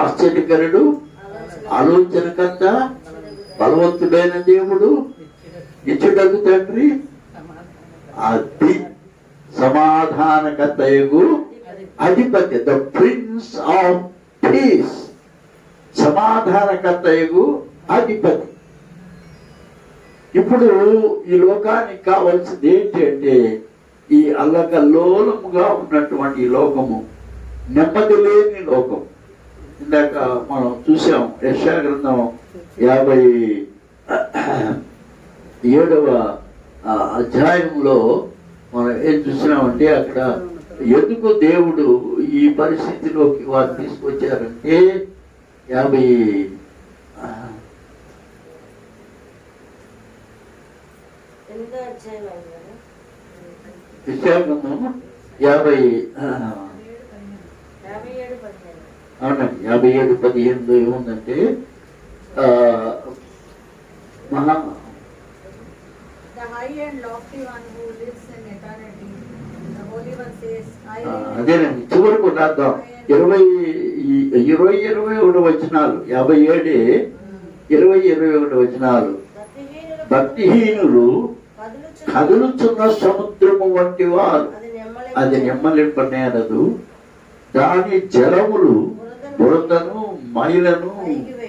Speaker 1: ఆశ్చర్యకరుడు, ఆలోచనకర్త, బలవంతుడైన దేవుడు, ఇచ్చుటకు తండ్రి, అది సమాధానకర్తయగు అధిపతి, ద ప్రిన్స్ ఆఫ్ పీస్, సమాధానకర్తయగు అధిపతి. ఇప్పుడు ఈ లోకానికి కావాల్సింది ఏంటి అంటే, ఈ అల్లకల్లోలముగా ఉన్నటువంటి ఈ లోకము నెమ్మది లేని లోకం. ఇందాక మనం చూసాం యెషయా గ్రంథం 57వ అధ్యాయంలో మనం ఏం చూసినామంటే, అక్కడ ఎందుకు దేవుడు ఈ పరిస్థితిలోకి వారు తీసుకొచ్చారంటే, 57:15 ఏముందంటే, అదేనండి చివరకు రాద్దాం. 20-21 వచనాలు, 57:20-21 వచనాలు. భక్తిహీనులు కదులుచున్న సముద్రము వంటి వారు, అది నెమ్మలింపనేరదు, దాని జలములు బురదను మైలను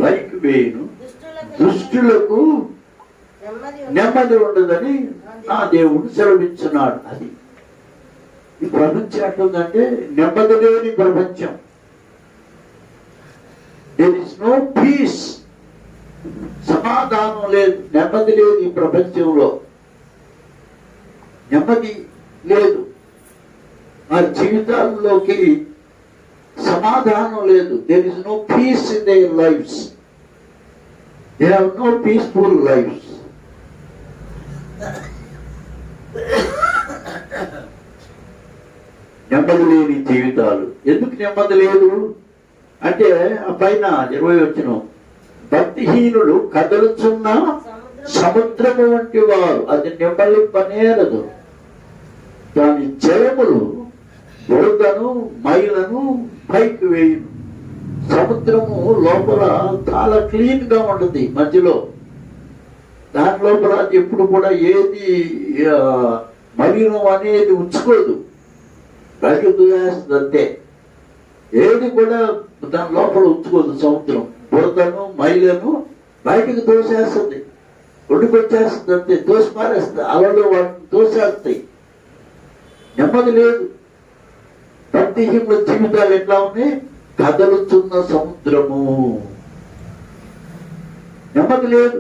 Speaker 1: పైకి వేయును, దుష్టులకు నెమ్మది ఉండదని నా దేవుడు సెలవిస్తున్నాడు. అది ఈ ప్రపంచం ఎట్లుందంటే, నెమ్మది లేని ప్రపంచం. దేర్ ఇస్ నో పీస్, సమాధానం లేదు, నెమ్మది లేదు. ఈ ప్రపంచంలో నెమ్మది లేదు, వారి జీవితాల్లోకి సమాధానం లేదు. There is no peace in their lives, they have no peaceful lives. నెమ్మది లేని జీవితాలు. ఎందుకు నెమ్మది లేదు అంటే, ఆ పైన 20 వచనం, భక్తిహీనులు కదలుచున్న సముద్రము వంటి వారు, అది నెమ్మలింపనేరదు, దాని జలములు బురదను మైలను పైకి వేయును. సముద్రము లోపల చాలా క్లీన్ గా ఉంటుంది, మధ్యలో దాని లోపల ఎప్పుడు కూడా ఏది మలినం అనేది ఉంచుకోదు, రగిలేస్తుంది అంతే. ఏది కూడా దాని లోపల ఉంచుకోదు. సముద్రం బురదను మైలను బయటకు తోసేస్తుంది, ఒడ్డుకొచ్చేస్తుంది, అంతే తోసి పారేస్తుంది. అలలు వాటిని తోసేస్తాయి. నెమ్మది లేదు. భక్తిహీనుల జీవితాలు ఎట్లా ఉన్నాయి? కదలుతున్న సముద్రము. నెమ్మది లేదు.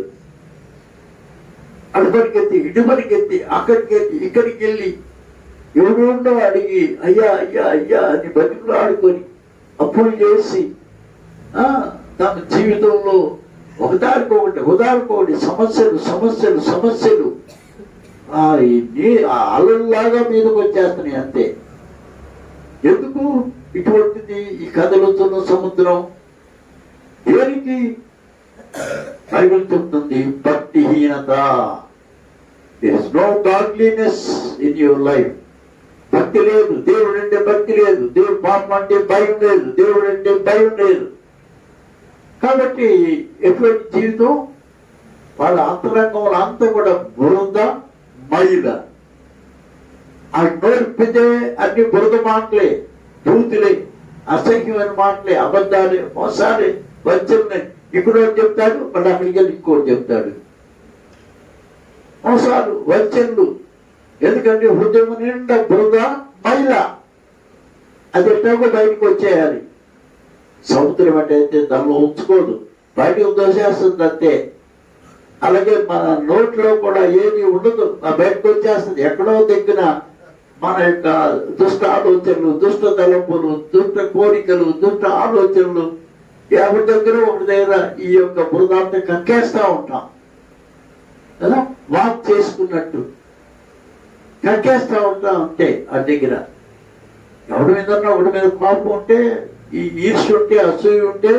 Speaker 1: అటుపడికెత్తి ఇటుపడికెత్తి అక్కడికి వెళ్ళి ఇక్కడికి వెళ్ళి ఎవరు అడిగి అయ్యా అయ్యా అయ్యా అని బతుకులు ఆడుకొని అప్పులు చేసి తన జీవితంలో ఒకదానికొకటి సమస్యలు సమస్యలు సమస్యలు అలల్లాగా మీదకి వచ్చేస్తున్నాయి. అంతే. ఎందుకు ఇటువంటిది ఈ కదలుతున్న సముద్రం? దేనికి? బైబిల్ చెప్తుంది భక్తిహీనత. There is no godliness in your life. భక్తి లేదు. దేవుడు అంటే భక్తి లేదు. దేవుడు పాపం అంటే భయం లేదు. దేవుడు అంటే భయం లేదు. కాబట్టి ఎటువంటి జీవితం? వాళ్ళ అంతరంగంలో అంతా కూడా బురద మైల. ఆ నోర్పితే అన్ని బురద మాటలే, బూతులే, అసహ్యమైన మాటలే, అబద్ధాలే, మోసాలే, వంచలే. ఇక్కడ చెప్తాడు, మళ్ళీ అక్కడికి వెళ్ళి ఇంకోటి చెప్తాడు. మోసాలు, వంచనలు. ఎందుకంటే హృదయం నిండా బురద మైల. అది ఎట్లాగో బయటకు వచ్చేయాలి. సముద్రం అంటే అయితే దానిలో ఉంచుకోదు, బయటకు దోసేస్తుంది అంతే. అలాగే మన నోట్లో కూడా ఏది ఉండదు, బయటకు వచ్చేస్తుంది. ఎక్కడో దగ్గర మన యొక్క దుష్ట ఆలోచనలు, దుష్ట తలంపులు, దుష్ట కోరికలు, దుష్ట ఆలోచనలు ఎవరి దగ్గర ఒకటి దగ్గర ఈ యొక్క బురదాంతా కక్కేస్తా ఉంటాం కదా. వాక్ చేసుకున్నట్టు కక్కేస్తా ఉంటాం అంతే. ఆ దగ్గర ఎవరి మీద ఒకటి మీద కోపం ఉంటే, ఈ ఈర్ష్య ఉంటే, అసూయ ఉంటే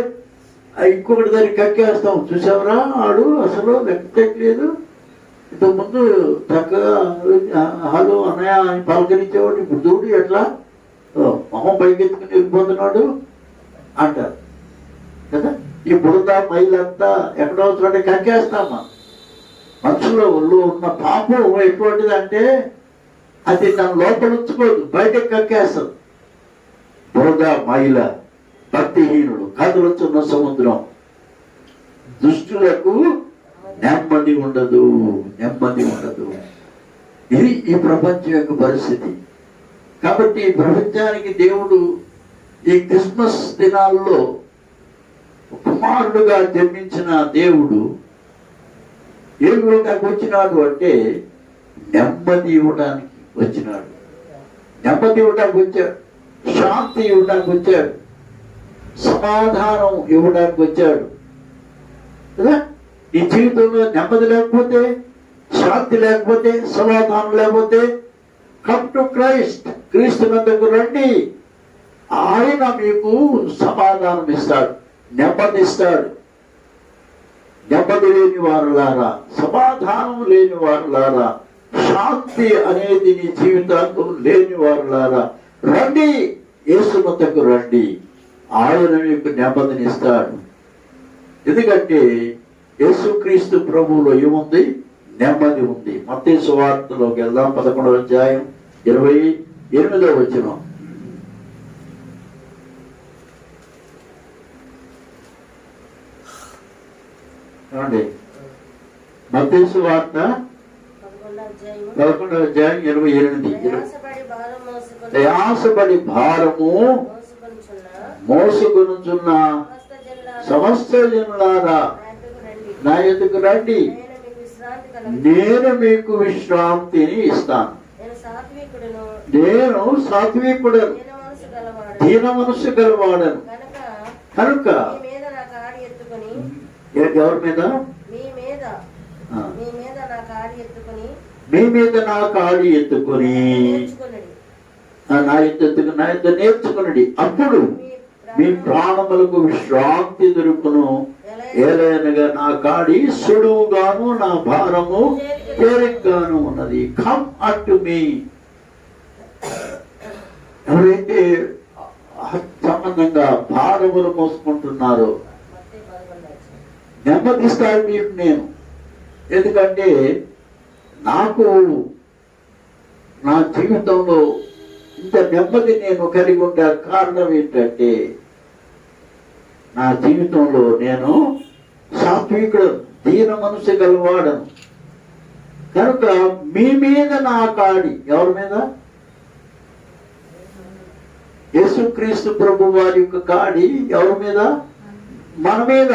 Speaker 1: ఇంకొకటి దాన్ని కక్కేస్తాం. చూసావరా ఆడు అసలు లెక్కలేదు, ఇంతకుముందు చక్కగా హలో అన్నయ్య అని పలకరించేవాడు, ఇప్పుడు చూడు ఎట్లా మొహం పైకెత్తుకుని వెళ్ళిపోతున్నాడు అంటారు కదా. ఈ బురద మైలంతా ఎక్కడో చోట కక్కేస్తామా. మనుషుల్లో ఉన్న పాపం ఎటువంటిది అంటే అది తన లోపల ఉంచుకోదు, బయటకు కక్కేస్తుంది. బురద మైల, భక్తిహీనుడు, కదలుతున్న సముద్రం. దుష్టులకు నెమ్మది ఉండదు, నెమ్మది ఉండదు. ఇది ఈ ప్రపంచం యొక్క పరిస్థితి. కాబట్టి ఈ ప్రపంచానికి దేవుడు ఈ క్రిస్మస్ దినాల్లో కుమారుడుగా జన్మించిన దేవుడు ఏ విధంగా వచ్చినాడు అంటే నెమ్మది ఇవ్వడానికి వచ్చినాడు. నెమ్మది ఇవ్వడానికి వచ్చాడు, శాంతి ఇవ్వడానికి వచ్చాడు, సమాధానం ఇవ్వడానికి వచ్చాడు కదా. ఈ జీవితంలో నెమ్మది లేకపోతే, శాంతి లేకపోతే, సమాధానం లేకపోతే కమ్ టు క్రైస్ట్. క్రీస్తునందుకు రండి, ఆయన మీకు సమాధానం ఇస్తాడు, నెమ్మది ఇస్తాడు. నెమ్మది లేని వారులారా, సమాధానం లేని వారులారా, శాంతి అనేది నీ జీవితాంతం లేని వారులారా రండి, యేసునందుకు రండి. ఆయన మీకు నెమ్మదిని ఇస్తాడు. ఎందుకంటే యేసుక్రీస్తు ప్రభువులో ఏముంది? నెమ్మది ఉంది. మత్తయి సువార్తలోకి వెళ్దాం. 11వ అధ్యాయం 28వ వచనం. ఏమండి? మత్తయి సువార్త 11వ అధ్యాయం 28. ప్రయాసపడి భారము మోసుకొనుచున్న సమస్త జనులారా నా యొద్దకు రండి, నేను మీకు విశ్రాంతిని ఇస్తాను. నేను సాత్వికుడను, దీన మనస్సు గలవాడను కనుక. ఎవరి మీద? మీ మీద నా కాడి ఎత్తుకొని నా యొద్ద నేర్చుకునండి, అప్పుడు మీ ప్రాణములకు విశ్రాంతి దొరుకును. ఏలైనగా నా కాడి సుడువుగాను, నా భారము తేలికగాను ఉన్నది. కమ్ అటు మీ. ఎవరైతే సంబంధంగా భారములు మోసుకుంటున్నారో నెమ్మదిస్తాడు మీకు నేను. ఎందుకంటే నాకు నా జీవితంలో ఇంత నెమ్మది నేను కలిగి ఉండే కారణం ఏంటంటే నా జీవితంలో నేను సాత్వికుడు, దీన మనసు గలవాడను కనుక మీ మీద నా కాడి. ఎవరి మీద? యేసుక్రీస్తు ప్రభు వారి యొక్క కాడి ఎవరి మీద? మన మీద.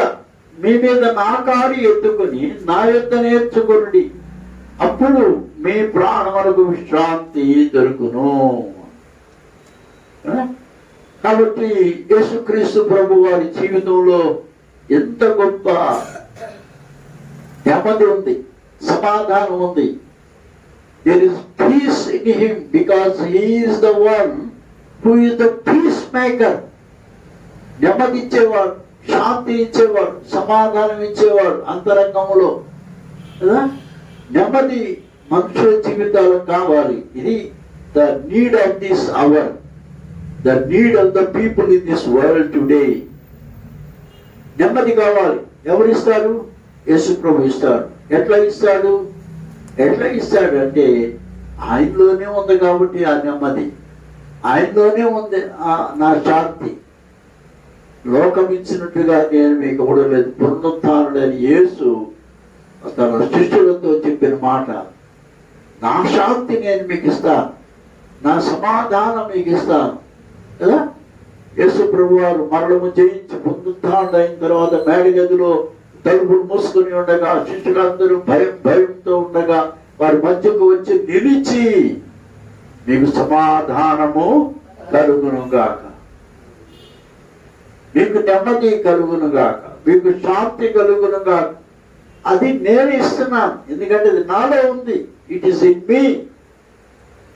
Speaker 1: మీ మీద నా కాడి ఎత్తుకుని నా యొద్ద నేర్చుకొనుడి, అప్పుడు మీ ప్రాణములకు విశ్రాంతి దొరుకును. కాబట్టి యేసుక్రీస్తు ప్రభు వారి జీవితంలో ఎంత గొప్ప నెమ్మది ఉంది, సమాధానం ఉంది. There is peace in him because he is the one who is the peacemaker. నెమ్మది ఇచ్చేవాడు, శాంతి ఇచ్చేవాడు, సమాధానం ఇచ్చేవాడు అంతరంగంలో. నెమ్మది మనుషుల జీవితాలకు కావాలి. ఇది the need of this hour, the need of the people in this world today. నెమ్మది కావాలి. ఎవరిస్తారు? యేసు ప్రభు ఇస్తాడు. ఎట్లా ఇస్తాడు? ఎట్లా ఇస్తాడు అంటే ఆయనలోనే ఉంది కాబట్టి ఆ నెమ్మది, ఆయనలోనే ఉంది నా శాంతి. లోకం ఇచ్చినట్టుగా నేను మీకు ఇవ్వలేదు. పునరుత్థానుడైన యేసు తన శిష్యులతో చెప్పిన మాట, నా శాంతి నేను మీకు ఇస్తాను, నా సమాధానం మీకు ఇస్తాను కదా. యేసు ప్రభు వారు మరణము జయించి పునరుత్థానుడు అయిన తర్వాత మేడగదిలో తలుపులు మూసుకుని ఉండగా శిష్యులందరూ భయంతో ఉండగా వారి మధ్యకు వచ్చి నిలిచి, మీకు సమాధానము కలుగునుగాక, మీకు నెమ్మది కలుగునుగాక, మీకు శాంతి కలుగునుగాక. అది నేను ఇస్తున్నాను, ఎందుకంటే అది నాలో ఉంది. It is in me.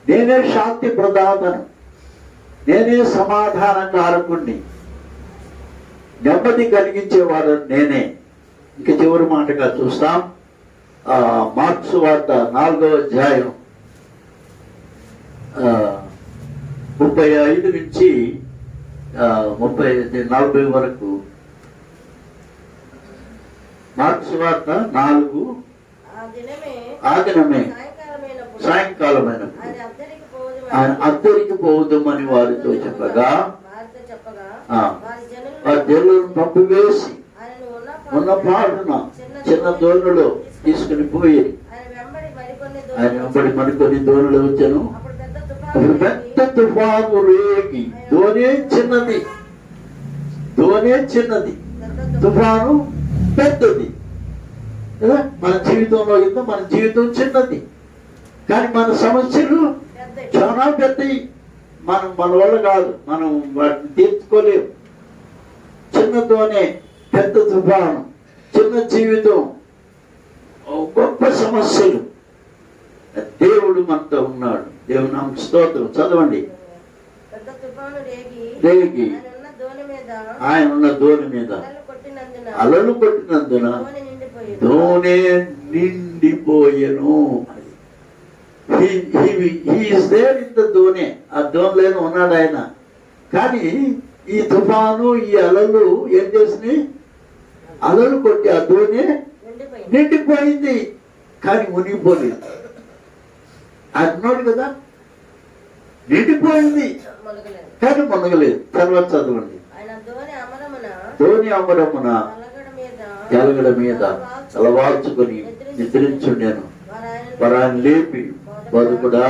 Speaker 1: నేనే శాంతి ప్రదాతను, నేనే సమాధానకారకుణ్ణి, నెమ్మది కలిగించేవాడు నేనే. ఇక చివరి మాటగా చూస్తాం. మార్క్స్ వార్త 4వ అధ్యాయం 35 నుంచి 40 వరకు. మార్క్స్ వార్త 4 ఆ దినమే సాయంకాలమైన ఆయన అద్దరికి పోవుదామని వారితో చెప్పగా వారి జనులను పంపివేసి ఉన్న పాటున చిన్న దోణిలో తీసుకుని పోయి ఆయన వెంబడి మరికొన్ని దోణులు వచ్చాను. పెద్ద తుఫాను రేగి, దోణే చిన్నది, తుఫాను పెద్దది కదా. మన జీవితంలో ఇంత మన జీవితం చిన్నది, కానీ మన సమస్యలు చాలా పెద్దవి. మన వల్ల కాదు, మనం వాటిని తీర్చుకోలేము. చిన్నతోనే పెద్ద తుఫాను, చిన్న జీవితం, గొప్ప సమస్యలు. దేవుడు మనతో ఉన్నాడు. దేవుని నామమునకు స్తోత్రం. చదవండి. రేగి ఆయన ఉన్న దోణి మీద అలలు కొట్టినందున దోణి నిండిపోయెను. దోణి, ఆ దోణిలోనే ఉన్నాడు ఆయన. కానీ ఈ తుఫాను, ఈ అలలు ఏం చేసినాయి? అలలు కొట్టి ఆ దోణి నిండిపోయింది, కానీ మునిగిపోలేదు. అన్నాడు కదా, నిండిపోయింది కానీ మునగలేదు. తర్వాత చదవండి. దోణి అమరమున ఎలగడ మీద తలవాల్చుకొని నిద్రించుండెను. వారాన్ని లేపి, బతుకుడా,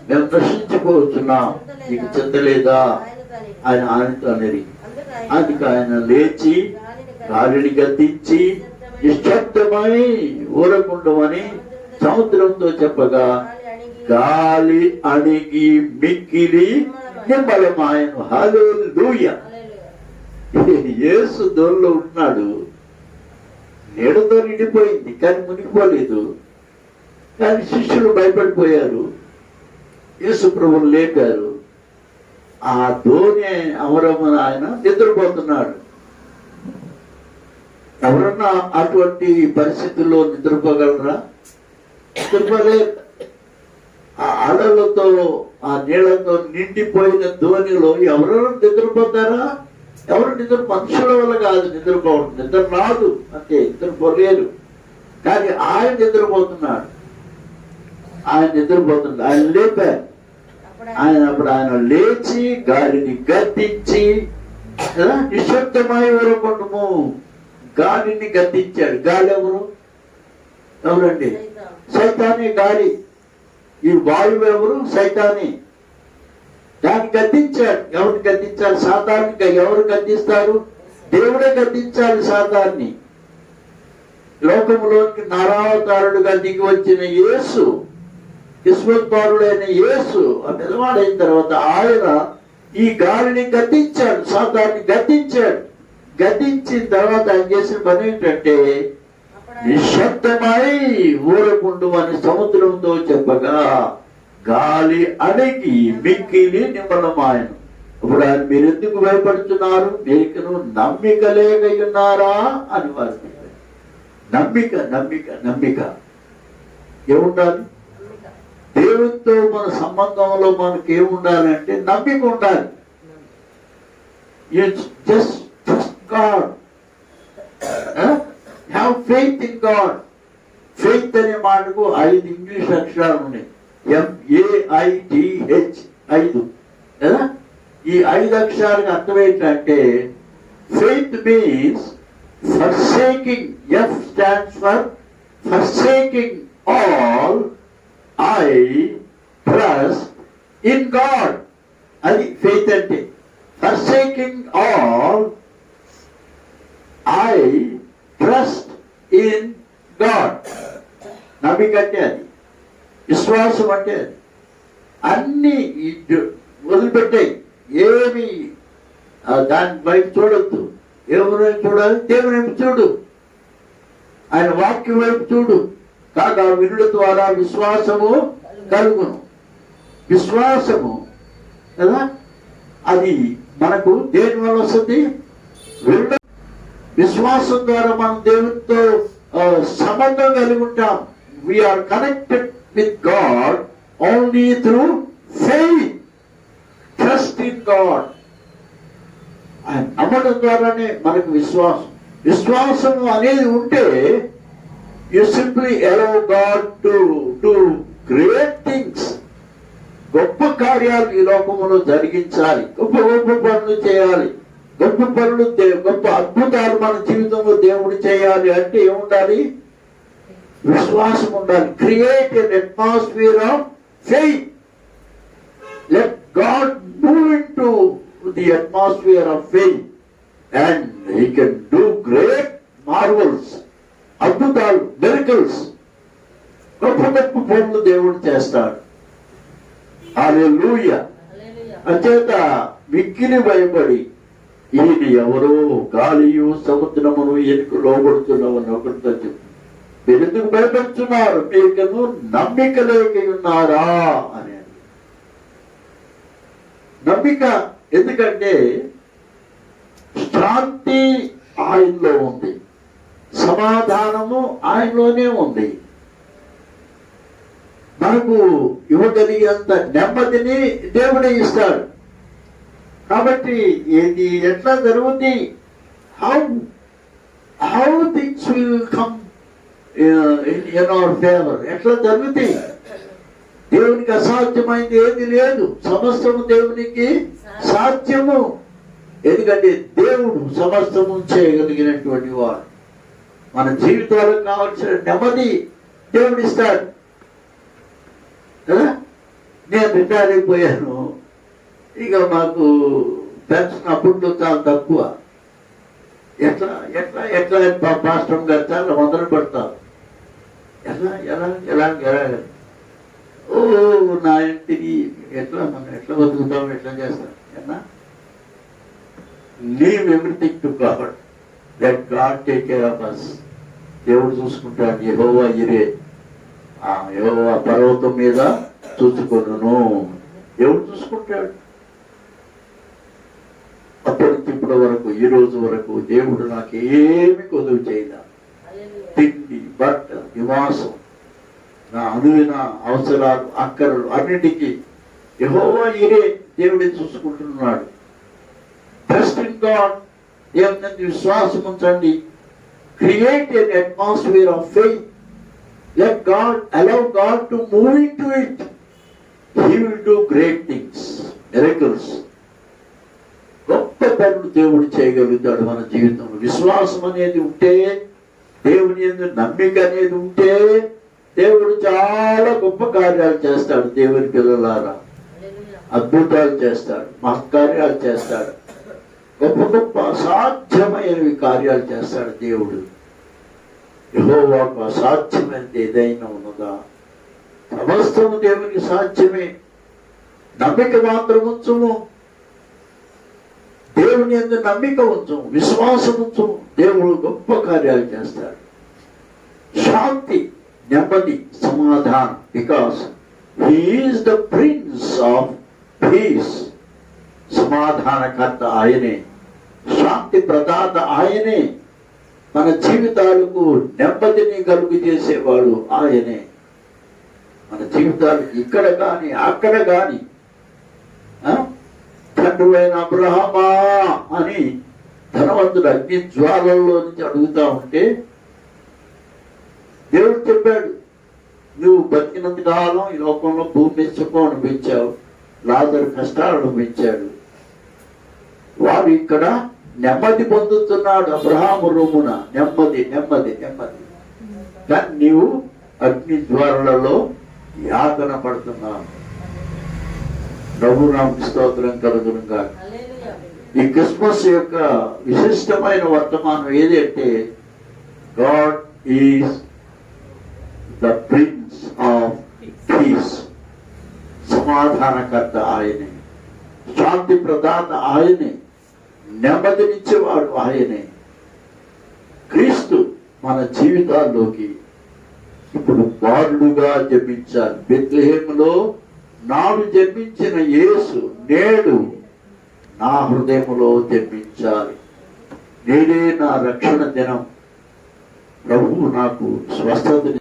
Speaker 1: మేము నశించిపోతున్నాం, నీకు చింతలేదా ఆయన ఆయనతో అనేది. అందుకు ఆయన లేచి గాలిని గద్దించి నిశ్శబ్దమై ఊరకుండమని సముద్రంతో చెప్పగా గాలి అణిగి మిక్కిలి నిమ్మలమాయను. హల్లెలూయా. యేసు దోణిలో ఉన్నాడు, నీడతో నిండిపోయింది కానీ మునిగిపోలేదు. కానీ శిష్యులు భయపడిపోయారు, యేసు ప్రభువును లేపారు. ఆ దోణి అమరమున ఆయన నిద్రపోతున్నాడు. ఎవరన్నా అటువంటి పరిస్థితుల్లో నిద్రపోగలరా? నిద్రపోలేరు. ఆ అలలతో, ఆ నీళ్లతో నిండిపోయిన దోణిలో ఎవరెవరు నిద్రపోతారా? ఎవరు మనుషుల వల్ల కాదు నిద్రపోవడం, నిద్ర రాదు అంటే నిద్రపోలేరు. కానీ ఆయన నిద్రపోతున్నాడు, ఆయన లేపారు. ఆయన లేచి గాలిని గద్దించి నిశ్శబ్దమై ఊరకుండము. గాలిని గద్దించాడు. గాలి ఎవరండి? సైతానే గాలి. ఈ వాయువు ఎవరు? సైతానే. దాన్ని గద్దించాడు. ఎవరిని గద్దించాలి? సాతాన్ని. ఎవరు గద్దిస్తారు? దేవుడే గద్దించాలి సాతాన్ని. లోకములోకి నరావతారుడుగా దిగి వచ్చిన యేసు, విశ్వోద్ధారుడైన యేసు నిలవాడైన తర్వాత ఆయన ఈ గాలిని గద్దించాడు, సాతాన్ని గద్దించాడు. గద్దించిన తర్వాత ఆయన చేసిన పని ఏంటంటే నిశ్శబ్దమై ఊరకుండు అని సముద్రంతో చెప్పగా గాలి అణిగి మిక్కిలి నిమ్మలమాయను. ఇప్పుడు ఆయన మీరు ఎందుకు భయపడుతున్నారు? మీకును నమ్మిక లేక ఉన్నారా అని వారు. నమ్మిక నమ్మిక నమ్మిక ఏముండాలి? దేవునితో మన సంబంధంలో మనకి ఏముండాలంటే నమ్మిక ఉండాలి. Just trust God, have faith in God. Faith అనే మాటకు 5 ఇంగ్లీష్ అక్షరాలు ఉన్నాయి. FAITH 5 కదా. ఈ 5 అక్షరాలకు అర్థం ఏంటంటే faith means forsaking. F stands for forsaking all, I trust in God. అది ఫెయిత్ అంటే. forsaking all, I trust in God. నమ్మిక అంటే అది. విశ్వాసం అంటే అది. అన్ని వదిలిపెట్టాయి. ఏమి దాని వైపు చూడొద్దు. ఎవరైనా చూడాలి? దేవుని వైపు చూడు, ఆయన వాక్యం వైపు చూడు. కాగా వినుల ద్వారా విశ్వాసము కలుగును. విశ్వాసము కదా, అది మనకు దేని వల్ల వస్తుంది? విశ్వాసం ద్వారా మనం దేవునితో సంబంధం కలిగి ఉంటాం. We are connected with God only through faith, trust in God. ఆయన నమ్మడం ద్వారానే మనకు విశ్వాసం. విశ్వాసం అనేది ఉంటే you simply allow God to do great things. గొప్ప కార్యాలు ఈ లోకములో జరిగించాలి, గొప్ప గొప్ప పనులు చేయాలి, గొప్ప పనులు, గొప్ప అద్భుతాలు మన జీవితంలో దేవుడు చేయాలి అంటే ఏముండాలి? విశ్వాసం ఉండాలి. Create an atmosphere of faith. Let God move into the atmosphere of faith and he can do great marvels, అద్భుతాలు, miracles. గొప్ప గొప్ప పనులు దేవుడు చేస్తాడు. హల్లెలూయా. అంచేత మిక్కిలి భయపడి ఈయన ఎవరో గాలియు సముద్రమును ఎనుకు లోబడుతున్నామని ఒకరితో చెప్పు. మీరు ఎందుకు భయపడుతున్నారు? మీకు నమ్మిక లేక ఉన్నారా అని. నమ్మిక ఎందుకంటే శాంతి ఆయనలో ఉంది, సమాధానము ఆయనలోనే ఉంది. మనకు ఇవ్వగలిగేంత నెమ్మదిని దేవుడే ఇస్తాడు. కాబట్టి ఇది ఎట్లా జరుగుతుంది? How things will come in our favour. ఎట్లా జరుగుతాయి? దేవునికి అసాధ్యమైంది ఏది లేదు. సమస్తము దేవునికి సాధ్యము. ఎందుకంటే దేవుడు సమస్తము చేయగలిగినటువంటి వాడు. మన జీవితాలకు కావాల్సిన నెమ్మది దేవుడు ఇస్తాడు కదా. నేను రిటైర్ అయిపోయాను, ఇక మాకు పెన్షన్ అప్పుడు చాలా తక్కువ. ఎట్లా ఎట్లా ఎట్లా పాస్టర్ గారు చాలా మొదలు పెడతారు. ఎలా ఎలా ఎలా ఎలా ఓ నా ఇంటికి ఎట్లా మనం ఎట్లా బతుకుతాం, ఎట్లా చేస్తాం అన్నా. Leave everything to God. Let God take care of us. దేవుడు చూసుకుంటాడు. యెహోవా ఇరే, యెహోవా పర్వతం మీద చూసుకొనును. దేవుడు చూసుకుంటాడు. అప్పటి నుంచి ఇప్పటి వరకు, ఈ రోజు వరకు దేవుడు నాకు ఏమి కొదువు చేయలే. తిండి, బట్ట, నివాసం, నా అనువైన అవసరాలు, అక్కరలు అన్నిటికీ యెహోవా ఇరే దేవుడే చూసుకుంటున్నాడు. Trust in God. దేవుని విశ్వాసం ఉంచండి. Create an atmosphere of faith. Let God, allow God to move in to it. He will do great things, miracles. గొప్ప పనులు దేవుడు చేయగలుగుతాడు మన జీవితంలో. విశ్వాసం అనేది ఉంటే, దేవుని యందు నమ్మిక అనేది ఉంటే దేవుడు చాలా గొప్ప కార్యాలు చేస్తాడు. దేవుని పిల్లలారా, అద్భుతాలు చేస్తాడు, మహత్కార్యాలు చేస్తాడు, గొప్ప గొప్ప అసాధ్యమైనవి కార్యాలు చేస్తాడు దేవుడు. యెహోవాకు అసాధ్యమైనది ఏదైనా ఉన్నదా? సమస్తము దేవునికి సాధ్యమే. నమ్మిక మాత్రం ఉంచుము, దేవుని యందు నమ్మిక ఉంచుము, విశ్వాసం ఉంచుము, దేవుడు గొప్ప కార్యాలు చేస్తాడు. శాంతి, నెమ్మది, సమాధానం. Because he is the prince of peace. సమాధానకర్త ఆయనే, శాంతి ప్రదాత ఆయనే, మన జీవితాలకు నెమ్మదిని కలుగు చేసేవాడు ఆయనే. మన జీవితాలు ఇక్కడ కానీ అక్కడ కానీ తండ్రువైన అబ్రహామా అని ధనవంతుడు అగ్ని జ్వాలల్లో నుంచి అడుగుతా ఉంటే దేవుడు చెప్పాడు, నువ్వు బతికినంత కాలం ఈ లోకంలో భూమి సుఖం అనిపించావు, లాజరు కష్టాలు అనిపించాడు. వాడు ఇక్కడ నెమ్మది పొందుతున్నాడు. అబ్రహాము రొమ్మున నెమ్మది నెమ్మది నెమ్మది. కానీ నీవు అగ్ని జ్వాలలలో యాతన పడుతున్నావు. ప్రభునామమునకు స్తోత్రం కలుగునుగా. ఈ క్రిస్మస్ యొక్క విశిష్టమైన వర్తమానం ఏది అంటే, God is the prince of peace. సమాధానకర్త ఆయనే, శాంతి ప్రదాత ఆయనే, నెమ్మదినిచ్చేవాడు ఆయనే. క్రీస్తు మన జీవితాల్లోకి ఇప్పుడు బాలుడుగా జన్మించాలి. బెత్లెహేములో నాడు జన్మించిన యేసు నేడు నా హృదయములో జన్మించాలి. నేడే నా రక్షణ దినం. ప్రభువు నాకు స్వస్థత